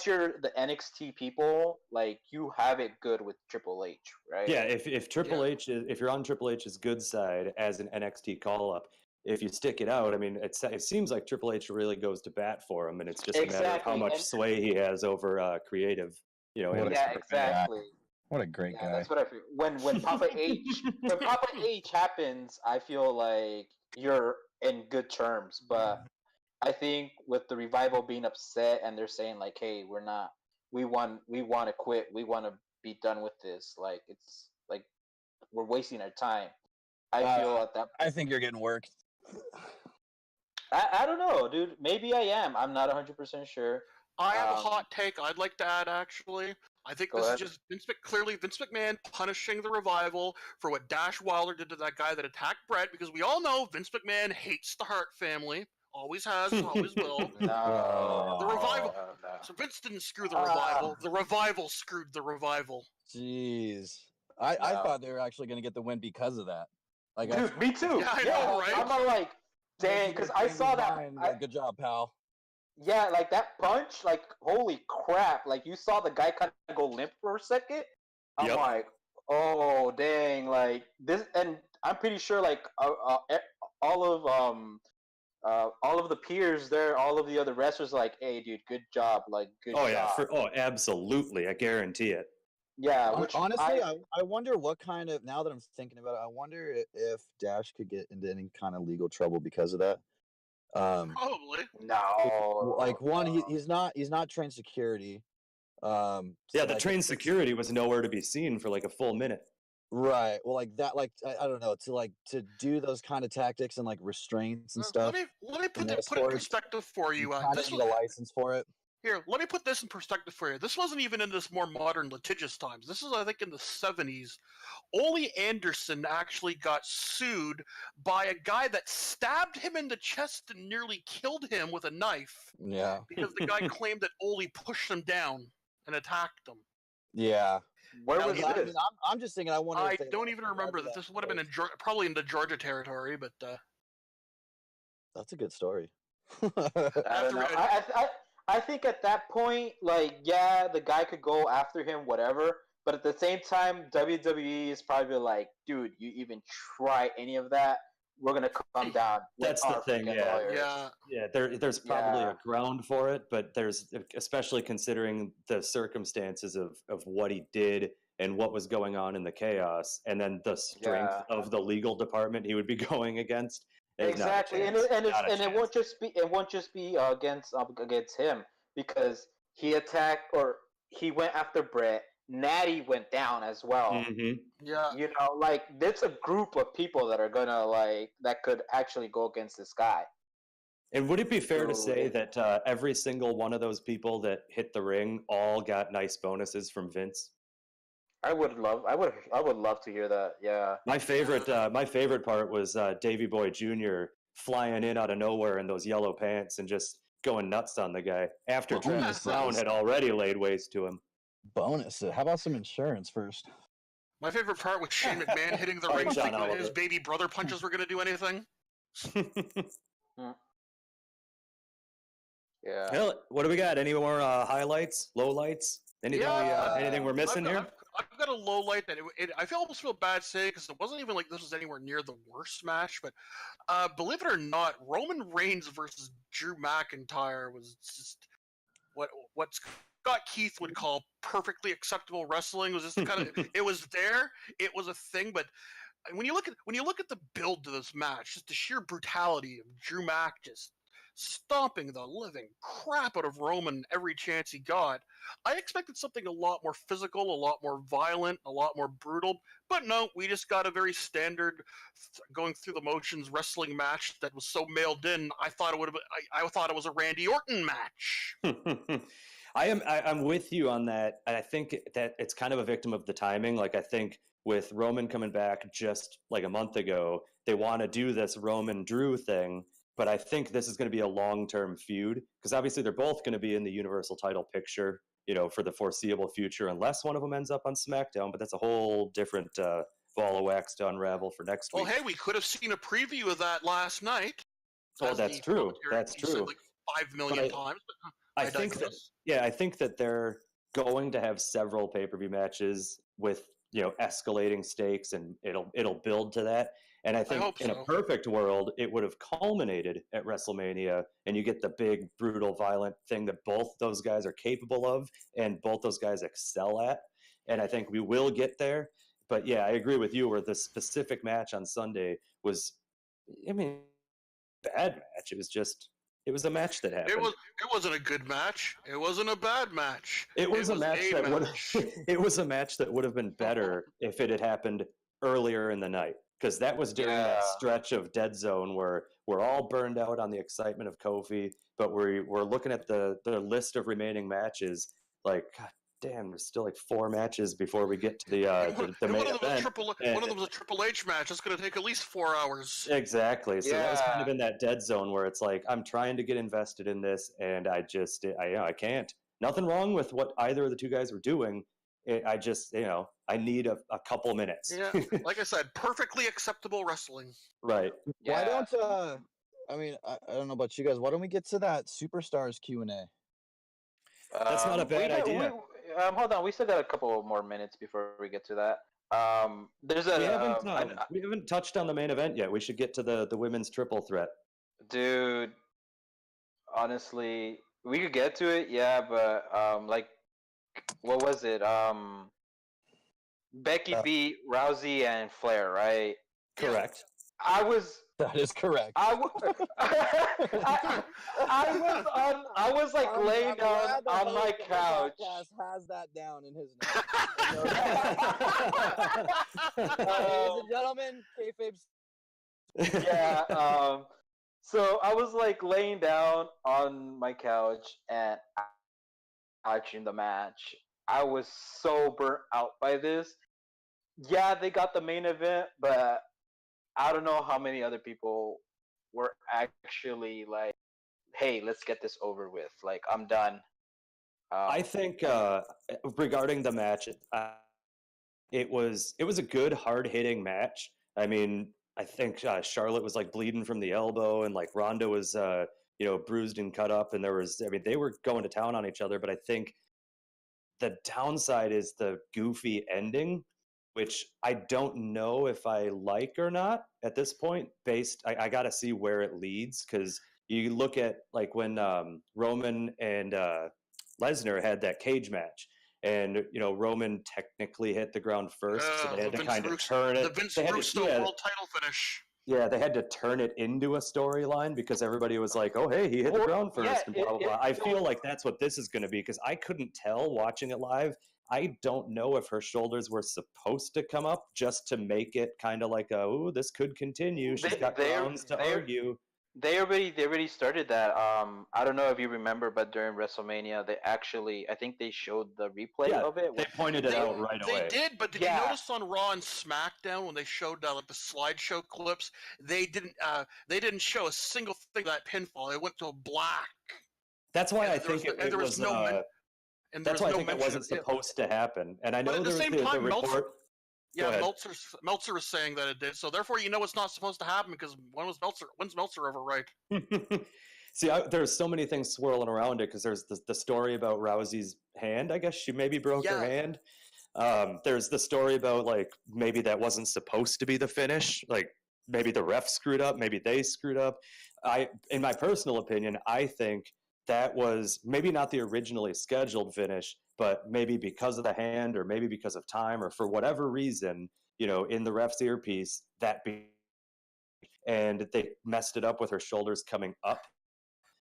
you're the NXT people, like, you have it good with Triple H, right? Yeah, if Triple H if you're on Triple H's good side as an NXT call up, if you stick it out, I mean, it seems like Triple H really goes to bat for him, and it's just a matter of how much sway he has over creative. Yeah, exactly. What a great guy. That's what I feel. When Papa H happens, I feel like you're in good terms, but I think with the Revival being upset and they're saying like, hey, we want to quit, we want to be done with this, like, it's like we're wasting our time. I feel at that point. I think you're getting worked. I don't know, dude. Maybe I am. I'm not 100% sure. I have a hot take I'd like to add, actually. I think this is just Vince McMahon punishing the Revival for what Dash Wilder did to that guy that attacked Brett, because we all know Vince McMahon hates the Hart family. Always has, always will. No. The revival. No. So Vince didn't screw the revival. The revival screwed the revival. Jeez. I thought they were actually going to get the win because of that. Like, Dude, me too. Yeah, I know, right? I'm like, dang, because I saw that. Good job, pal. Yeah, like that punch, like holy crap! Like you saw the guy kind of go limp for a second. I'm like, oh dang! Like this, and I'm pretty sure like all of the peers there, all of the other wrestlers, like, hey, dude, good job, like, good job. Yeah, absolutely, I guarantee it. Yeah, honestly, I wonder what kind of, now that I'm thinking about it, I wonder if Dash could get into any kind of legal trouble because of that. Probably. No. Like one, he's not trained security. Yeah, the trained security was nowhere to be seen for like a full minute. Right. Well, like that, like I don't know, to do those kind of tactics and like restraints and stuff. Let me put it in perspective for you. This need a license for it. Here, let me put this in perspective for you. This wasn't even in this more modern litigious times. This is, I think, in the 70s. Ole Anderson actually got sued by a guy that stabbed him in the chest and nearly killed him with a knife. Yeah. Because the guy claimed that Ole pushed him down and attacked him. Yeah. Where was this? I mean, I'm just thinking. I wonder. I don't even remember that. This would have been probably in the Georgia territory, but that's a good story. I don't know. I think at that point, like, yeah, the guy could go after him, whatever. But at the same time, WWE is probably like, dude, you even try any of that, we're gonna come down. That's the thing, yeah. There's probably a ground for it, but there's, especially considering the circumstances of what he did and what was going on in the chaos, and then the strength of the legal department he would be going against. Exactly, and it won't just be against him, because he attacked, or he went after Brett. Natty went down as well. Mm-hmm. Yeah, you know, like there's a group of people that are gonna that could actually go against this guy. And would it be fair to say that every single one of those people that hit the ring all got nice bonuses from Vince? I would love to hear that. Yeah. My favorite part was Davey Boy Jr. flying in out of nowhere in those yellow pants and just going nuts on the guy after Travis Brown had already laid waste to him. Bonus. How about some insurance first? My favorite part was Shane McMahon hitting the ring, thinking that his baby brother punches were going to do anything. Yeah. Hell, what do we got? Any more highlights, lowlights? Anything we're missing here? I've got a low light that I almost feel bad saying, because it wasn't even like this was anywhere near the worst match, but believe it or not, Roman Reigns versus Drew McIntyre was just what Scott Keith would call perfectly acceptable wrestling. It was just the kind of it was there, it was a thing, but when you look at the build to this match, just the sheer brutality of Drew Mac just stomping the living crap out of Roman every chance he got, I expected something a lot more physical, a lot more violent, a lot more brutal, but no, we just got a very standard going through the motions wrestling match that was so mailed in. I thought it was a Randy Orton match. I'm with you on that. I think that it's kind of a victim of the timing. Like, I think with Roman coming back just like a month ago, they want to do this Roman Drew thing. But I think this is going to be a long-term feud, because obviously they're both going to be in the Universal title picture, for the foreseeable future, unless one of them ends up on SmackDown. But that's a whole different ball of wax to unravel for next week. Well, hey, we could have seen a preview of that last night. Oh, that's true. That's true. Said like 5 million times. I think that they're going to have several pay-per-view matches with escalating stakes, and it'll build to that. And I think in a perfect world, it would have culminated at WrestleMania, and you get the big, brutal, violent thing that both those guys are capable of and both those guys excel at. And I think we will get there. But yeah, I agree with you where the specific match on Sunday was, bad match. It was a match that happened. It wasn't a good match. It wasn't a bad match. It was a match that would have been better if it had happened earlier in the night. Because that was during that stretch of Dead Zone where we're all burned out on the excitement of Kofi, but we're looking at the list of remaining matches. Like, God, damn, there's still like 4 matches before we get to the main event. One of them was a Triple H match. That's going to take at least 4 hours. Exactly. So that was kind of in that dead zone where it's like, I'm trying to get invested in this, and I can't. Nothing wrong with what either of the two guys were doing. I just, I need a couple minutes. Yeah, like I said, perfectly acceptable wrestling. Right. Yeah. Why don't, I don't know about you guys. Why don't we get to that SouperStars Q&A? That's not a bad idea. Hold on, we still got a couple more minutes before we get to that. We haven't touched on the main event yet. We should get to the women's triple threat. Dude, honestly, we could get to it, yeah, but what was it? Becky beat Rousey and Flair, right? Correct. That is correct. I was like laying down on my couch. Has that down in his notes. Ladies and gentlemen, Kayfabe. Yeah. So I was like laying down on my couch and watching the match. I was so burnt out by this. Yeah, they got the main event, but I don't know how many other people were actually like, hey, let's get this over with. Like, I'm done. I think regarding the match, it was a good, hard-hitting match. I mean, I think Charlotte was like bleeding from the elbow, and like Ronda was, bruised and cut up, and they were going to town on each other. But I think the downside is the goofy ending, which I don't know if I like or not at this point. I got to see where it leads, because you look at like when Roman and Lesnar had that cage match, and Roman technically hit the ground first, so they had to kind of turn it. The Vince Russo world title finish. Yeah, they had to turn it into a storyline because everybody was like, "Oh, hey, he hit the ground first," and blah blah blah. I feel like that's what this is going to be, because I couldn't tell watching it live. I don't know if her shoulders were supposed to come up just to make it kind of like this could continue. She's got grounds to argue. They already started that. I don't know if you remember, but during WrestleMania, I think they showed the replay of it. They pointed it out right away. They did, but did you notice on Raw and SmackDown when they showed the slideshow clips, they didn't show a single thing of that pinfall. It went to black. That's why I think it was no. That's why I think it wasn't supposed to happen. And I know at the same time, report. Yeah, Meltzer was saying that it did. So therefore, it's not supposed to happen, because when's Meltzer ever right? See, there's so many things swirling around it, because there's the story about Rousey's hand. I guess she maybe broke her hand. There's the story about like maybe that wasn't supposed to be the finish. Like maybe the ref screwed up, maybe they screwed up. In my personal opinion, I think that was maybe not the originally scheduled finish, but maybe because of the hand, or maybe because of time, or for whatever reason, in the ref's earpiece, and they messed it up with her shoulders coming up.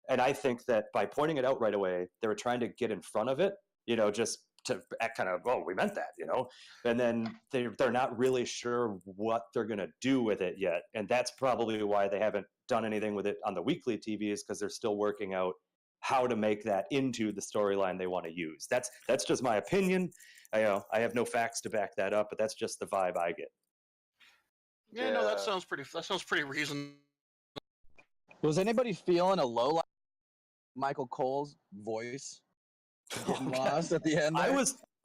And I think that by pointing it out right away, they were trying to get in front of it, just to act kind of, we meant that, and then they're not really sure what they're going to do with it yet. And that's probably why they haven't done anything with it on the weekly TV, is because they're still working out how to make that into the storyline they want to use. That's just my opinion. I have no facts to back that up, but that's just the vibe I get. Yeah, no, that sounds pretty reasonable. Was anybody feeling a low light Michael Cole's voice getting lost at the end? I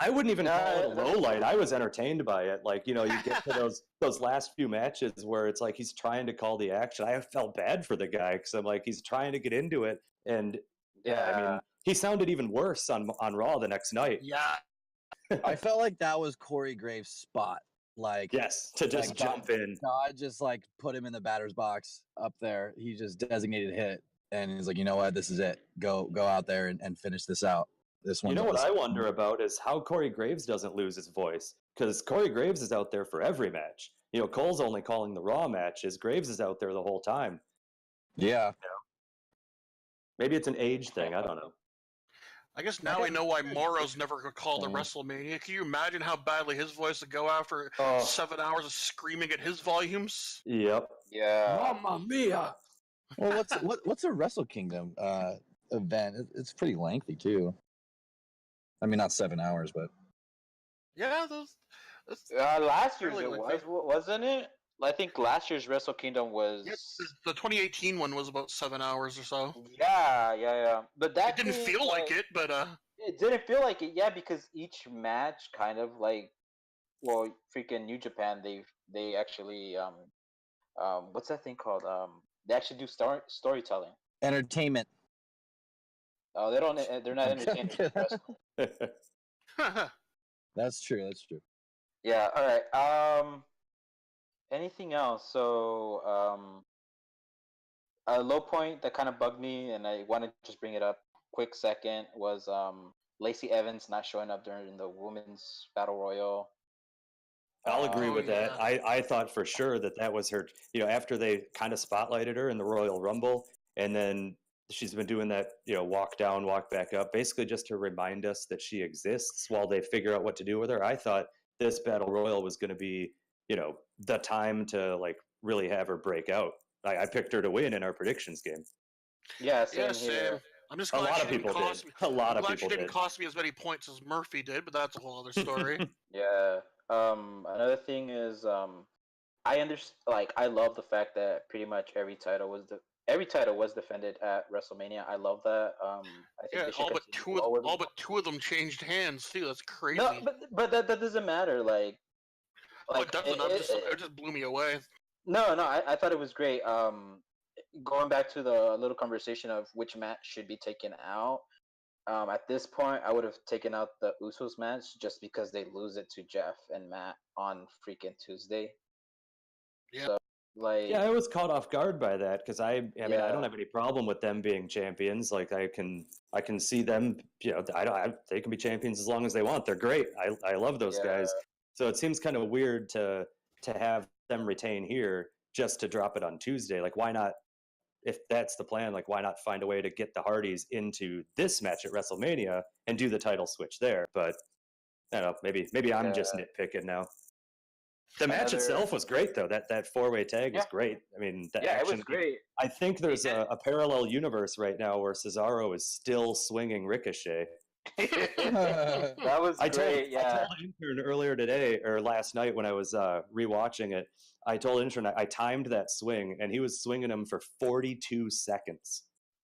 wouldn't even call it a low light. I was entertained by it. Like, you get to those last few matches where it's like he's trying to call the action. I felt bad for the guy, because I'm like, he's trying to get into it, and I mean, he sounded even worse on Raw the next night. Yeah. I felt like that was Corey Graves' spot. Like, yes, to just jump in. God just like put him in the batter's box up there. He just designated hit, and he's like, you know what, this is it. Go out there and finish this out. This one. What I wonder about is how Corey Graves doesn't lose his voice, because Corey Graves is out there for every match. Cole's only calling the Raw matches. Graves is out there the whole time. Yeah. Maybe it's an age thing. I don't know. I guess now we know why Morrow's never going to call the WrestleMania. Can you imagine how badly his voice would go after 7 hours of screaming at his volumes? Yep. Yeah. Mamma mia! Well, what's a Wrestle Kingdom event? It's pretty lengthy too. I mean, not 7 hours, but Yeah, last year's it wasn't it? I think last year's Wrestle Kingdom was. Yeah, the 2018 one was about 7 hours or so. Yeah. But that it didn't feel like it, but it didn't feel like it. Yeah, because each match kind of like, well, freaking New Japan, they actually what's that thing called? They actually do storytelling. Entertainment. Oh, they don't. They're not entertainers. That's true. Yeah. All right. Anything else? So, a low point that kind of bugged me, and I want to just bring it up quick second, was Lacey Evans not showing up during the women's battle royal. I'll agree with that. Yeah. I thought for sure that was her. After they kind of spotlighted her in the Royal Rumble, and then she's been doing that, walk down, walk back up, basically just to remind us that she exists while they figure out what to do with her. I thought this battle royal was going to be, the time to like really have her break out. I picked her to win in our predictions game. Yeah, same here. I'm just glad a lot of people did. A lot of people did. She didn't cost me as many points as Murphy did, but that's a whole other story. Yeah. Another thing is, I understand. Like, I love the fact that pretty much every title was defended at WrestleMania. I love that. I think they should all but two of them changed hands too. That's crazy. No, but that doesn't matter. Like it doesn't. It just blew me away. No, I thought it was great. Going back to the little conversation of which match should be taken out. At this point, I would have taken out the Usos match just because they lose it to Jeff and Matt on freaking Tuesday. Yeah. So, I was caught off guard by that because I mean, I don't have any problem with them being champions. Like, I can see them. They can be champions as long as they want. They're great. I love those guys. So it seems kind of weird to have them retain here just to drop it on Tuesday. Like, why not? If that's the plan, like, why not find a way to get the Hardys into this match at WrestleMania and do the title switch there? But I don't know. Maybe I'm just nitpicking now. The match itself was great, though. That four-way tag was great. I mean, the action. It was great. I think there's a parallel universe right now where Cesaro is still swinging Ricochet. That was great. I told Intern earlier today or last night when I was rewatching it. I told Intern I timed that swing, and he was swinging him for 42 seconds.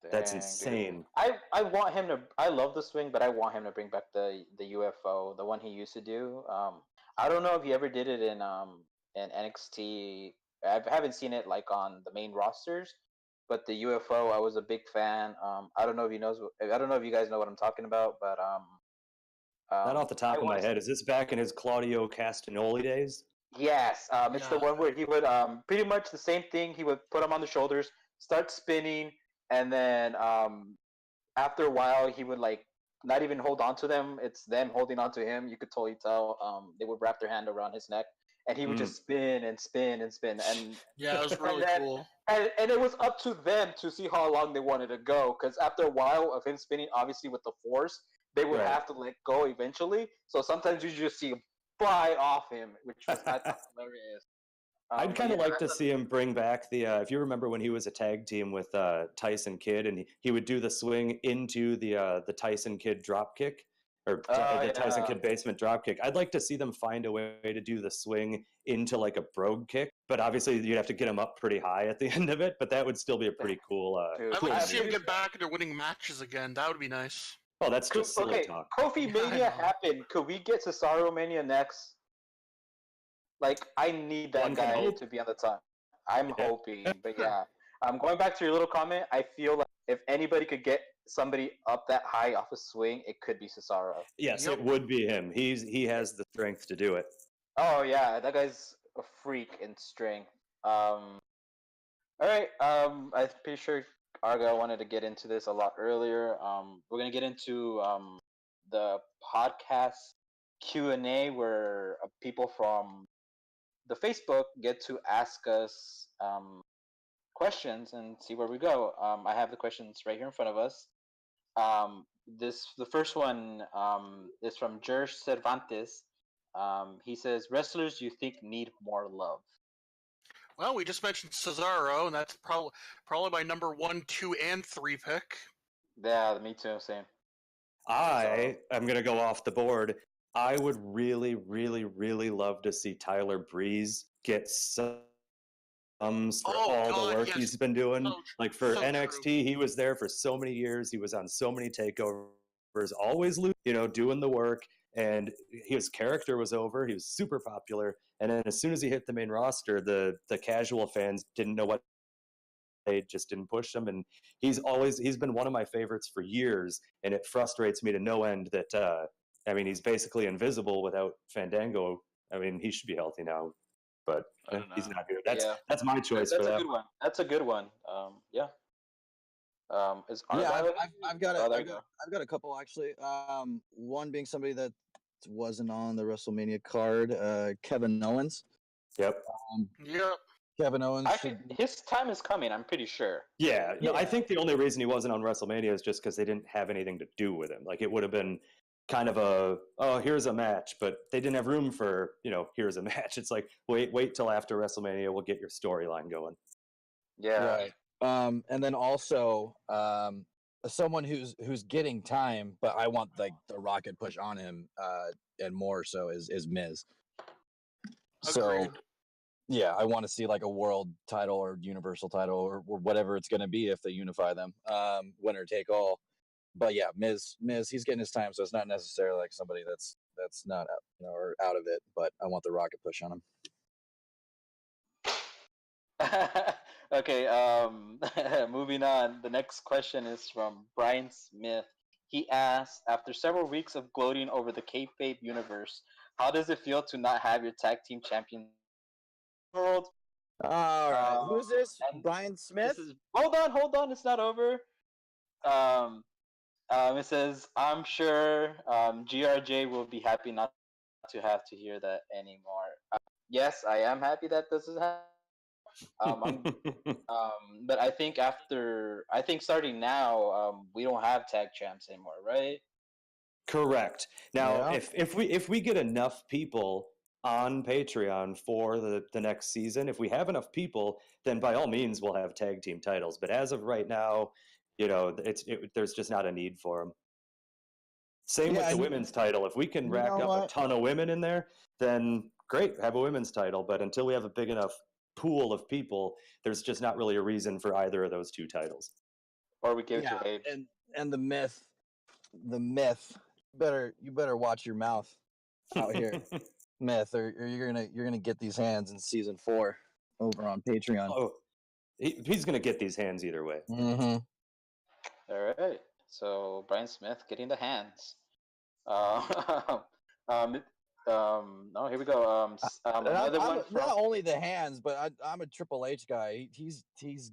That's insane. I want him to. I love the swing, but I want him to bring back the UFO, the one he used to do. I don't know if he ever did it in NXT. I haven't seen it like on the main rosters, but the UFO, I was a big fan. I don't know if I don't know if you guys know what I'm talking about, but not off the top of my head. Is this back in his Claudio Castagnoli days? Yes, it's the one where he would pretty much the same thing. He would put him on the shoulders, start spinning, and then after a while he would like not even hold on to them. It's them holding on to him. You could totally tell. They would wrap their hand around his neck, and he would just spin and spin and spin. And yeah, it was really cool. And it was up to them to see how long they wanted to go. Because after a while of him spinning, obviously with the force, they would have to let go eventually. So sometimes you just see him fly off him, which was I thought hilarious. I'd kind of like to see him bring back the. If you remember when he was a tag team with Tyson Kidd, and he would do the swing into the Tyson Kidd drop kick, or Tyson Kidd basement drop kick. I'd like to see them find a way to do the swing into like a brogue kick, but obviously you'd have to get him up pretty high at the end of it. But that would still be a pretty cool. I'd like to see him get back into winning matches again. That would be nice. Oh, that's just silly talk. Kofi Mania happened. Could we get Cesaro Mania next? Like, I need that guy to be on the top. I'm hoping, but going back to your little comment, I feel like if anybody could get somebody up that high off a swing, it could be Cesaro. Yes, it would be him. He has the strength to do it. Oh yeah, that guy's a freak in strength. All right. I'm pretty sure Argyle wanted to get into this a lot earlier. We're gonna get into the podcast Q&A where people from the Facebook get to ask us questions and see where we go. I have the questions right here in front of us. The first one is from Jer Cervantes. He says, "Wrestlers you think need more love?" Well, we just mentioned Cesaro, and that's probably my number 1, 2, and 3 pick. Yeah, me too. Same. I am going to go off the board. I would really, really, really love to see Tyler Breeze get some for the work he's been doing. Like for NXT, he was there for so many years. He was on so many takeovers, always doing the work. And his character was over. He was super popular. And then as soon as he hit the main roster, the casual fans didn't know what. They just didn't push him, and he's been one of my favorites for years, and it frustrates me to no end that he's basically invisible without Fandango. I mean, he should be healthy now, but he's not here. That's my choice. That's a good one. That's a good one. Yeah. I've got a couple actually. One being somebody that wasn't on the WrestleMania card, Kevin Owens. Yep. Kevin Owens. His time is coming, I'm pretty sure. Yeah. No, I think the only reason he wasn't on WrestleMania is just because they didn't have anything to do with him. Like, it would have been kind of here's a match, but they didn't have room for, here's a match. It's like, wait till after WrestleMania, we'll get your storyline going. Yeah. Right. And then also, someone who's getting time, but I want like the rocket push on him, and more so is Miz. Agreed. So yeah, I want to see like a world title or universal title or whatever it's going to be if they unify them, winner take all. But yeah, Miz, he's getting his time, so it's not necessarily like somebody that's not or out of it. But I want the rocket push on him. Okay, moving on. The next question is from Brian Smith. He asked, after several weeks of gloating over the Kayfabe universe, how does it feel to not have your tag team champion world? All right, who's this? Brian Smith? Hold on, it's not over. It says, I'm sure GRJ will be happy not to have to hear that anymore. Yes, I am happy that this is happening. But I think starting now, we don't have tag champs anymore, right? Correct. Now, if we get enough people on Patreon for the next season, if we have enough people, then by all means we'll have tag team titles. But as of right now, there's just not a need for them. Same with the women's title. If we can rack up a ton of women in there, then great, have a women's title. But until we have a big enough pool of people, there's just not really a reason for either of those two titles. Or we give it to Abe. And the myth, you better watch your mouth out here, Myth, or you're gonna get these hands in season 4 over on Patreon. Oh, he's gonna get these hands either way. Mm-hmm. All right, so Brian Smith getting the hands. No, here we go. Another one. Not only the hands, but I'm a Triple H guy. He's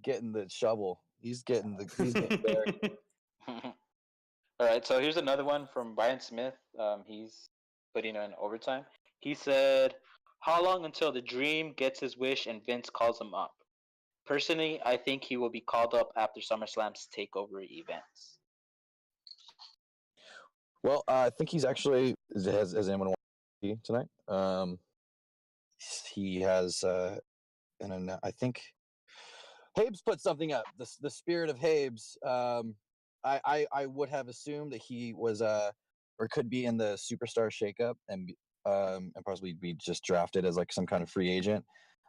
getting the shovel. He's getting buried. All right, so here's another one from Brian Smith. He's putting in overtime. He said, "How long until the Dream gets his wish and Vince calls him up? Personally, I think he will be called up after SummerSlam's takeover events." Well, I think he's actually has anyone watched tonight? He has, and I think Habes put something up. The spirit of Habes. I would have assumed that he was or could be in the Superstar shakeup and possibly be just drafted as like some kind of free agent.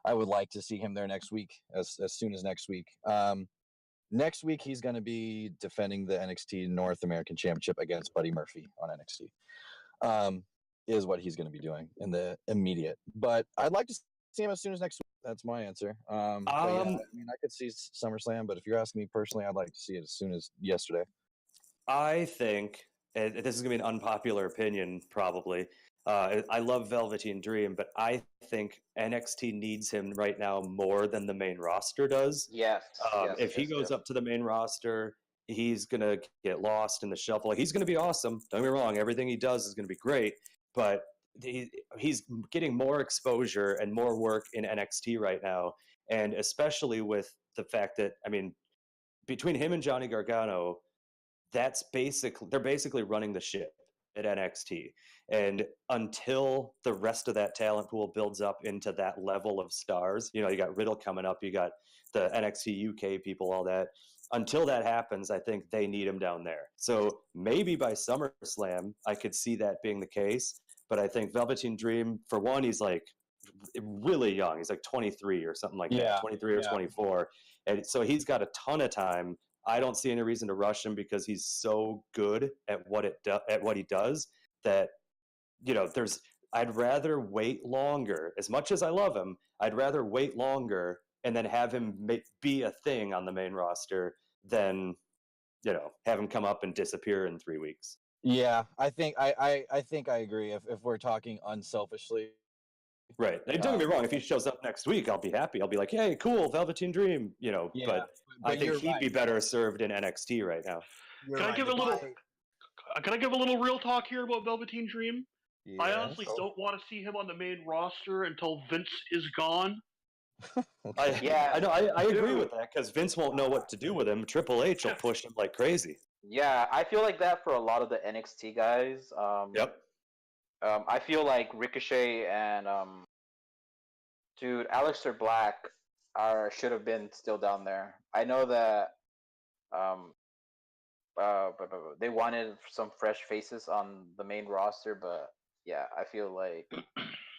I would like to see him there next week, as soon as next week. Next week he's going to be defending the NXT North American Championship against Buddy Murphy on NXT. Is what he's going to be doing in the immediate. But I'd like to see him as soon as next week. That's my answer. I could see SummerSlam, but if you're asking me personally, I'd like to see it as soon as yesterday. I think, and this is going to be an unpopular opinion probably, I love Velveteen Dream, but I think NXT needs him right now more than the main roster does. If he goes up to the main roster, he's going to get lost in the shuffle. Like, he's going to be awesome. Don't get me wrong. Everything he does is going to be great, but he's getting more exposure and more work in NXT right now. And especially with the fact that, between him and Johnny Gargano, they're basically running the ship at NXT. And until the rest of that talent pool builds up into that level of stars, you got Riddle coming up, you got the NXT UK people, all that. until that happens, I think they need him down there. So maybe by SummerSlam, I could see that being the case. But I think Velveteen Dream, for one, he's like really young. He's like 23 or something like that, 23 or 24. And so he's got a ton of time. I don't see any reason to rush him because he's so good at what he does that, I'd rather wait longer. As much as I love him, I'd rather wait longer and then have him be a thing on the main roster than, have him come up and disappear in 3 weeks. Yeah, I think I agree. If we're talking unselfishly, right? And don't get me wrong. If he shows up next week, I'll be happy. I'll be like, "Hey, cool, Velveteen Dream," But I think he'd be better served in NXT right now. Can I give a little real talk here about Velveteen Dream? Yes. I honestly don't want to see him on the main roster until Vince is gone. I know. I agree with that because Vince won't know what to do with him. Triple H will push him like crazy. Yeah, I feel like that for a lot of the NXT guys. Yep. I feel like Ricochet and Aleister Black should have been still down there. I know that they wanted some fresh faces on the main roster, but yeah, I feel like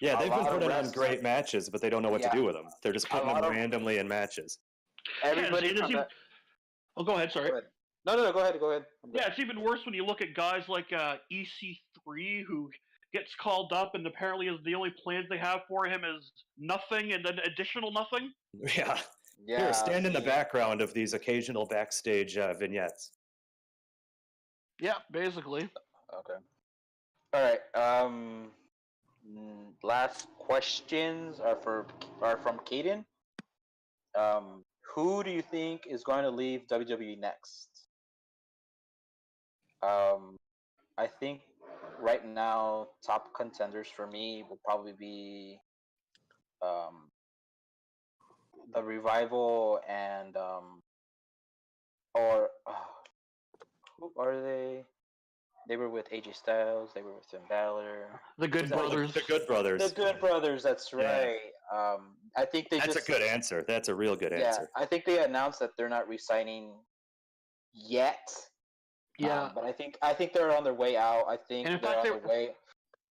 they've been putting on great matches, but they don't know what to do with them. They're just putting them randomly in matches. Everybody. Oh, go ahead. Sorry. Go ahead. No, go ahead. Yeah, it's even worse when you look at guys like EC3 who gets called up, and apparently the only plans they have for him is nothing and then additional nothing. Yeah. Here, stand in the background of these occasional backstage vignettes. Yeah, basically. Okay. All right. Last questions are from Kaden. Who do you think is going to leave WWE next? I think right now top contenders for me will probably be the Revival and who are they? They were with AJ Styles. They were with Finn Balor. The Good Brothers. The Good Brothers. The Good Brothers. That's right. Yeah. I think That's a good answer. That's a real good answer. I think they announced that they're not re-signing yet. Yeah, but I think they're on their way out. I think they're on their way.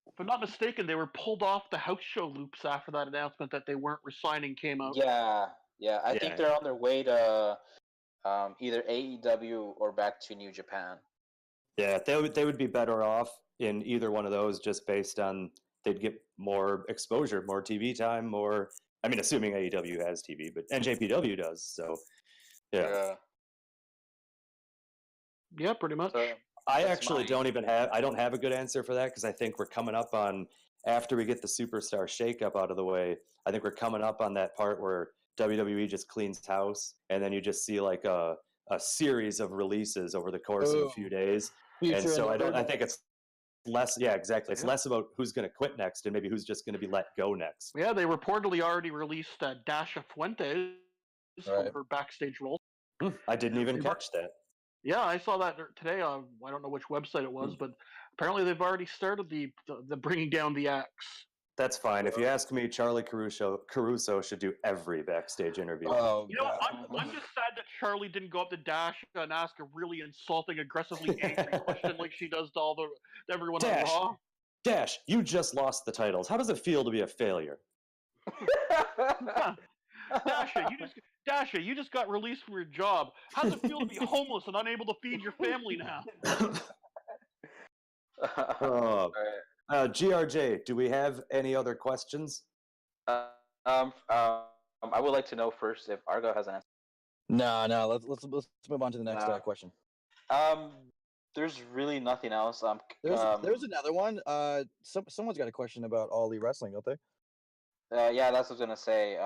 If I'm not mistaken, they were pulled off the house show loops after that announcement that they weren't re-signing came out. Yeah. I think they're on their way to either AEW or back to New Japan. Yeah, they would be better off in either one of those, just based on they'd get more exposure, more TV time, more. I mean, assuming AEW has TV, but NJPW does. So, yeah. Yeah, pretty much. I actually don't have a good answer for that because I think we're coming up on, after we get the Superstar shakeup out of the way, I think we're coming up on that part where WWE just cleans house, and then you just see like a series of releases over the course of a few days. And so I think it's less, exactly. It's less about who's going to quit next and maybe who's just going to be let go next. Yeah, they reportedly already released Dasha Fuentes from her backstage role. I didn't even catch that. Yeah, I saw that today. I don't know which website it was, but apparently they've already started the bringing down the axe. That's fine. If you ask me, Charlie Caruso should do every backstage interview. Oh, I'm just sad that Charlie didn't go up to Dash and ask a really insulting, aggressively angry question like she does to everyone on Raw. Dash, you just lost the titles. How does it feel to be a failure? Dasha, you just got released from your job. How does it feel to be homeless and unable to feed your family now? GRJ, do we have any other questions? I would like to know first if Argo has an answer. No. Let's move on to the next question. There's really nothing else. There's another one. Someone's got a question about All Elite Wrestling, don't they? Yeah, that's what I was gonna say.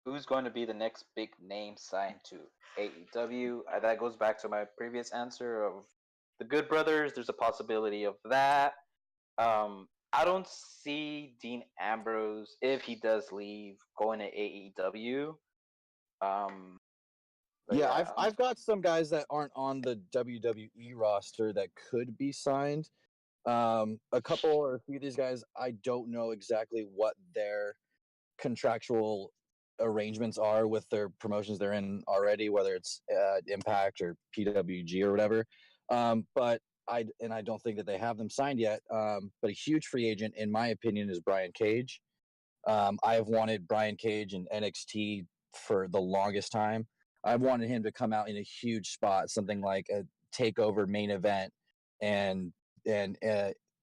Who's going to be the next big name signed to AEW? That goes back to my previous answer of the Good Brothers. There's a possibility of that. I don't see Dean Ambrose, if he does leave, going to AEW. I've got some guys that aren't on the WWE roster that could be signed. A couple or a few of these guys, I don't know exactly what their contractual arrangements are with their promotions they're in already, whether it's Impact or PWG or whatever. But I don't think that they have them signed yet. But a huge free agent, in my opinion, is Brian Cage. I have wanted Brian Cage in NXT for the longest time. I've wanted him to come out in a huge spot, something like a takeover main event, and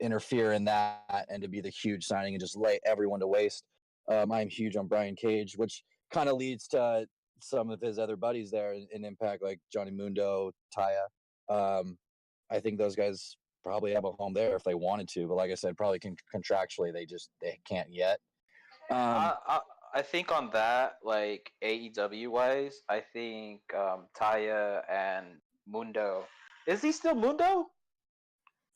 interfere in that, and to be the huge signing and just lay everyone to waste. I'm huge on Brian Cage, which kind of leads to some of his other buddies there in Impact, like Johnny Mundo, Taya. I think those guys probably have a home there if they wanted to, but like I said, probably contractually they can't yet. I think on that, like AEW wise, I think Taya and Mundo. Is he still Mundo?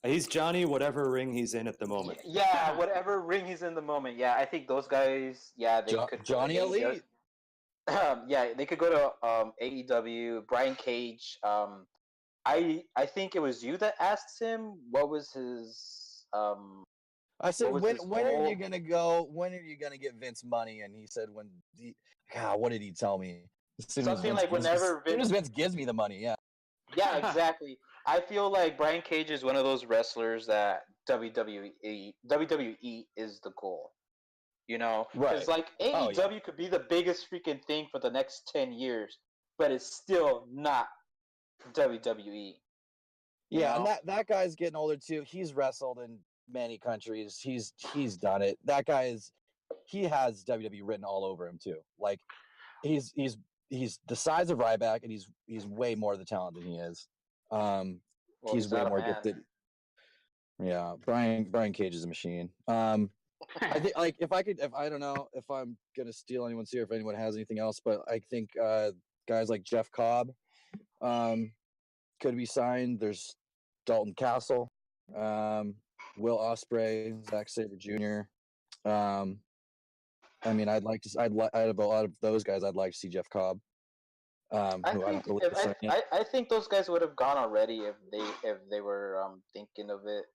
He's Johnny, whatever ring he's in at the moment. Yeah, whatever ring he's in the moment. Yeah, I think those guys. Yeah, they could. Johnny Elite. Yeah, they could go to AEW. Brian Cage. I think it was you that asked him what was his. I said, when are you gonna go? When are you gonna get Vince money? And he said, God, what did he tell me? Something like whenever Vince gives me the money. Yeah. Yeah, exactly. I feel like Brian Cage is one of those wrestlers that WWE is the goal. You know, because like AEW could be the biggest freaking thing for the next 10 years, but it's still not WWE. Yeah, and that guy's getting older too. He's wrestled in many countries. He's done it. That guy he has WWE written all over him too. Like he's the size of Ryback, and he's way more the talent than he is. He's way more gifted. Yeah, Brian Cage is a machine. I think like if I don't know if I'm gonna steal anyone's here, if anyone has anything else, but I think guys like Jeff Cobb could be signed. There's Dalton Castle, Will Ospreay, Zack Sabre Jr. I mean, I'd out of a lot of those guys, I'd like to see Jeff Cobb. I think those guys would have gone already if they were thinking of it.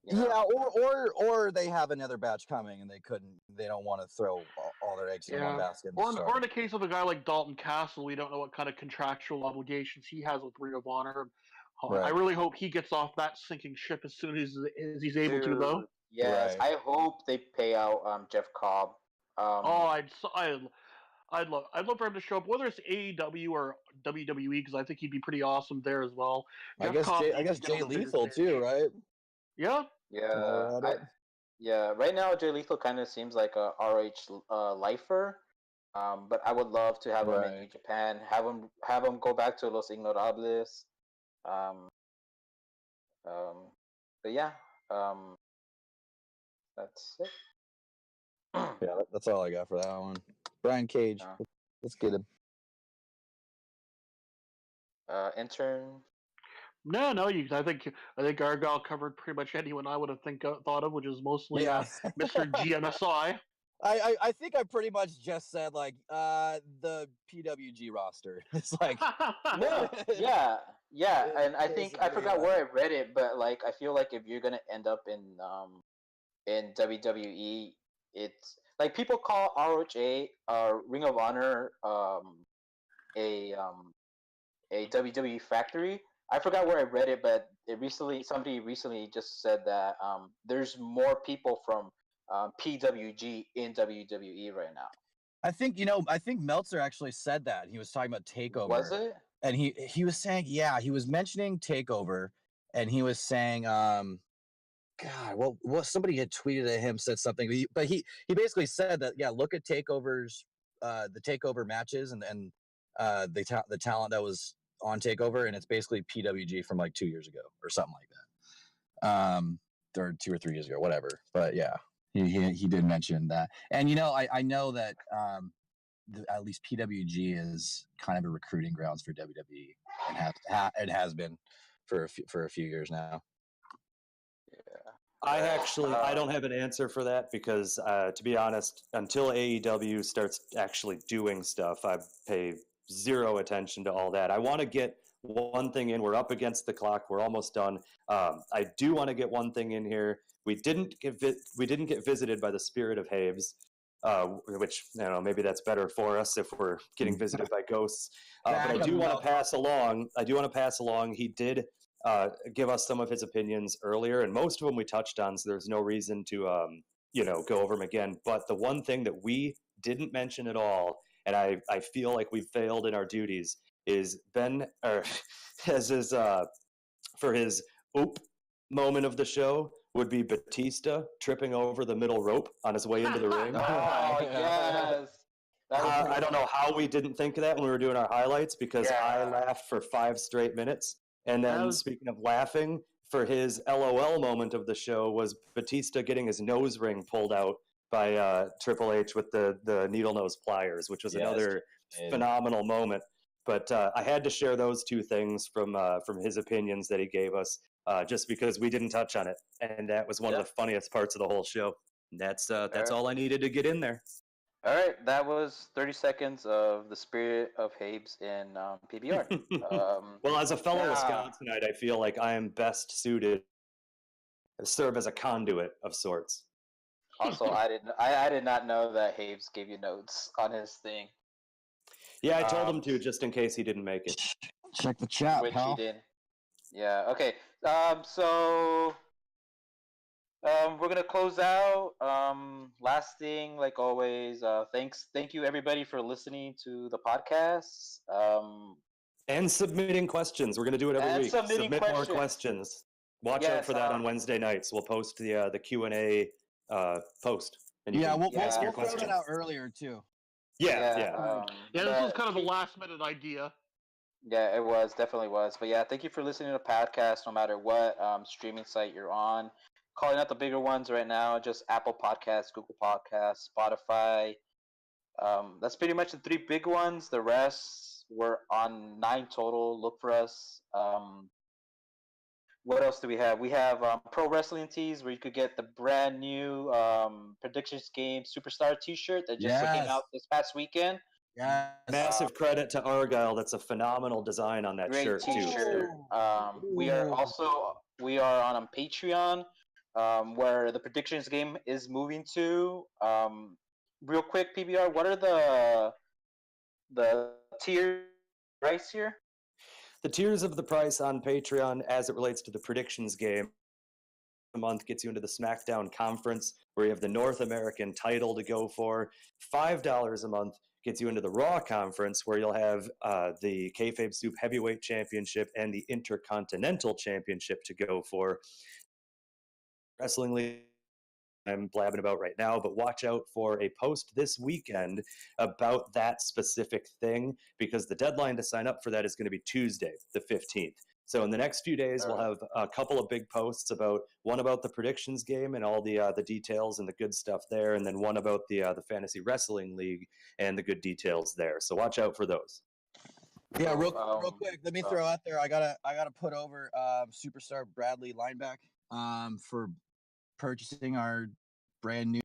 You know? Yeah, or they have another batch coming and they don't want to throw all their eggs in one basket. Or in the case of a guy like Dalton Castle, we don't know what kind of contractual obligations he has with Ring of Honor. Right. I really hope he gets off that sinking ship as soon as he's able to, though. Yes, right. I hope they pay out Jeff Cobb. I'd love for him to show up, whether it's AEW or WWE, because I think he'd be pretty awesome there as well. I guess Jay Lethal too, right? Yeah. Yeah. Right now, Jay Lethal kind of seems like a RH lifer, but I would love to have him in New Japan. Have him go back to Los Ignorables. But yeah, that's it. Yeah, that's all I got for that one. Brian Cage, let's get him. Intern. No. I think Argyle covered pretty much anyone I would have thought of, which is mostly Mr. GMSI. I think I pretty much just said like the PWG roster. It's like yeah, and I think I forgot where I read it, but like I feel like if you're gonna end up in WWE, it's like people call ROH Ring of Honor a WWE factory. I forgot where I read it, but somebody recently just said that there's more people from PWG in WWE right now. I think Meltzer actually said that. He was talking about TakeOver. Was it? And he was saying, he was mentioning TakeOver, and he was saying, somebody had tweeted at him, said something, but he basically said that, look at TakeOver's, the TakeOver matches and the talent that was on TakeOver, and it's basically PWG from like 2 years ago or something like that. Or 2 or 3 years ago, whatever. But yeah, he did mention that. And, I know that at least PWG is kind of a recruiting grounds for WWE, and it has been for a few years now. I don't have an answer for that because, to be honest, until AEW starts actually doing stuff, I pay zero attention to all that. I want to get one thing in. We're up against the clock. We're almost done. I do want to get one thing in here. We didn't get visited by the Spirit of Haves. which maybe that's better for us if we're getting visited by ghosts. But I do want to pass along. He did give us some of his opinions earlier, and most of them we touched on, so there's no reason to go over them again. But the one thing that we didn't mention at all, and I feel like we failed in our duties, is Ben, for his oop moment of the show, would be Batista tripping over the middle rope on his way into the ring. Oh, yes. I don't know how we didn't think of that when we were doing our highlights, because I laughed for 5 straight minutes. And then, speaking of laughing, for his LOL moment of the show was Batista getting his nose ring pulled out by Triple H with the needle nose pliers, which was another phenomenal moment. But I had to share those 2 things from his opinions that he gave us, just because we didn't touch on it, and that was one of the funniest parts of the whole show. And that's all I needed to get in there. All right, that was 30 seconds of the spirit of Habes in PBR. Well, as a fellow Wisconsinite, I feel like I am best suited to serve as a conduit of sorts. Also, I did not know that Habes gave you notes on his thing. Yeah, I told him to, just in case he didn't make it. Check the chat, which pal. he did. Yeah. Okay. So we're gonna close out. Last thing, like always, thank you everybody for listening to the podcast. And submitting questions. We're gonna do it every week. Submit more questions. Watch out for that on Wednesday nights. We'll post the Q&A post. And we'll throw it out earlier too. Yeah. This was kind of a last-minute idea. Yeah, it definitely was. But yeah, thank you for listening to the podcast, no matter what streaming site you're on. Calling out the bigger ones right now, just Apple Podcasts, Google Podcasts, Spotify. That's pretty much the 3 big ones. The rest, we're on 9 total. Look for us. What else do we have? We have Pro Wrestling Tees, where you could get the brand new Predictions Game SouperStars t-shirt that just came out this past weekend. Yeah. Massive credit to Argyle. That's a phenomenal design on that shirt too. Great t-shirt. We are on Patreon, where the Predictions Game is moving to. Real quick, PBR, what are the tier price here? The tiers of the price on Patreon, as it relates to the Predictions Game, a month gets you into the SmackDown Conference, where you have the North American title to go for. $5 a month gets you into the Raw Conference, where you'll have the Kayfabe Soup Heavyweight Championship and the Intercontinental Championship to go for. Wrestling League, I'm blabbing about right now, but watch out for a post this weekend about that specific thing, because the deadline to sign up for that is going to be Tuesday, the 15th. So in the next few days, we'll have a couple of big posts, one about the Predictions Game and all the details and the good stuff there, and then one about the Fantasy Wrestling League and the good details there. So watch out for those. Yeah, real quick, let me throw out there. I gotta put over Superstar Bradley Lineback for purchasing our brand new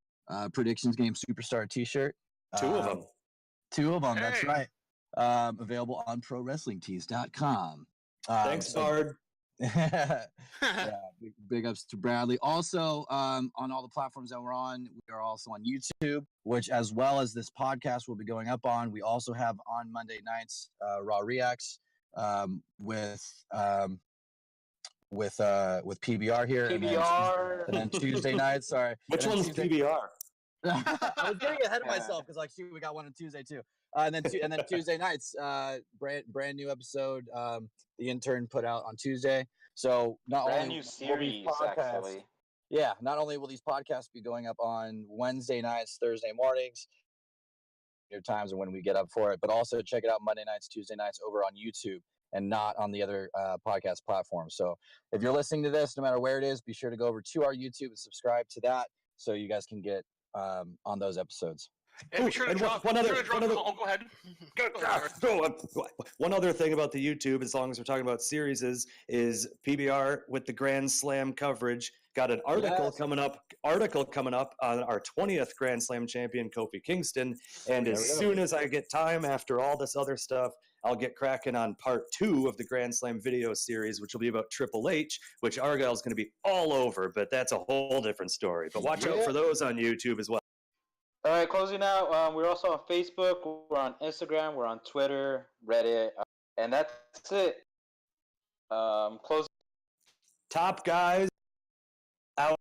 Predictions Game Superstar t-shirt. 2 of them. 2 of them, that's right. Available on ProWrestlingTees.com. Thanks, Bard. Big ups to Bradley. Also, on all the platforms that we're on, we are also on YouTube, which, as well as this podcast, will be going up on. We also have on Monday nights Raw Reacts with PBR here. PBR. And then Tuesday nights. Sorry. Which one's PBR? I was getting ahead of myself because we got one on Tuesday too. And then Tuesday nights, brand new episode. The intern put out on Tuesday. So not only will these podcasts, not only will these podcasts be going up on Wednesday nights, Thursday mornings, your times and when we get up for it, but also check it out Monday nights, Tuesday nights over on YouTube and not on the other podcast platforms. So if you're listening to this, no matter where it is, be sure to go over to our YouTube and subscribe to that so you guys can get on those episodes. And be sure to drop. Go ahead. One other thing about the YouTube, as long as we're talking about series, is PBR with the Grand Slam coverage. Got an article coming up on our 20th Grand Slam champion, Kofi Kingston. And as soon as I get time after all this other stuff, I'll get cracking on part 2 of the Grand Slam video series, which will be about Triple H, which Argyle's going to be all over, but that's a whole different story. But watch out for those on YouTube as well. All right, closing out. We're also on Facebook. We're on Instagram. We're on Twitter, Reddit, and that's it. Close. Top guys out.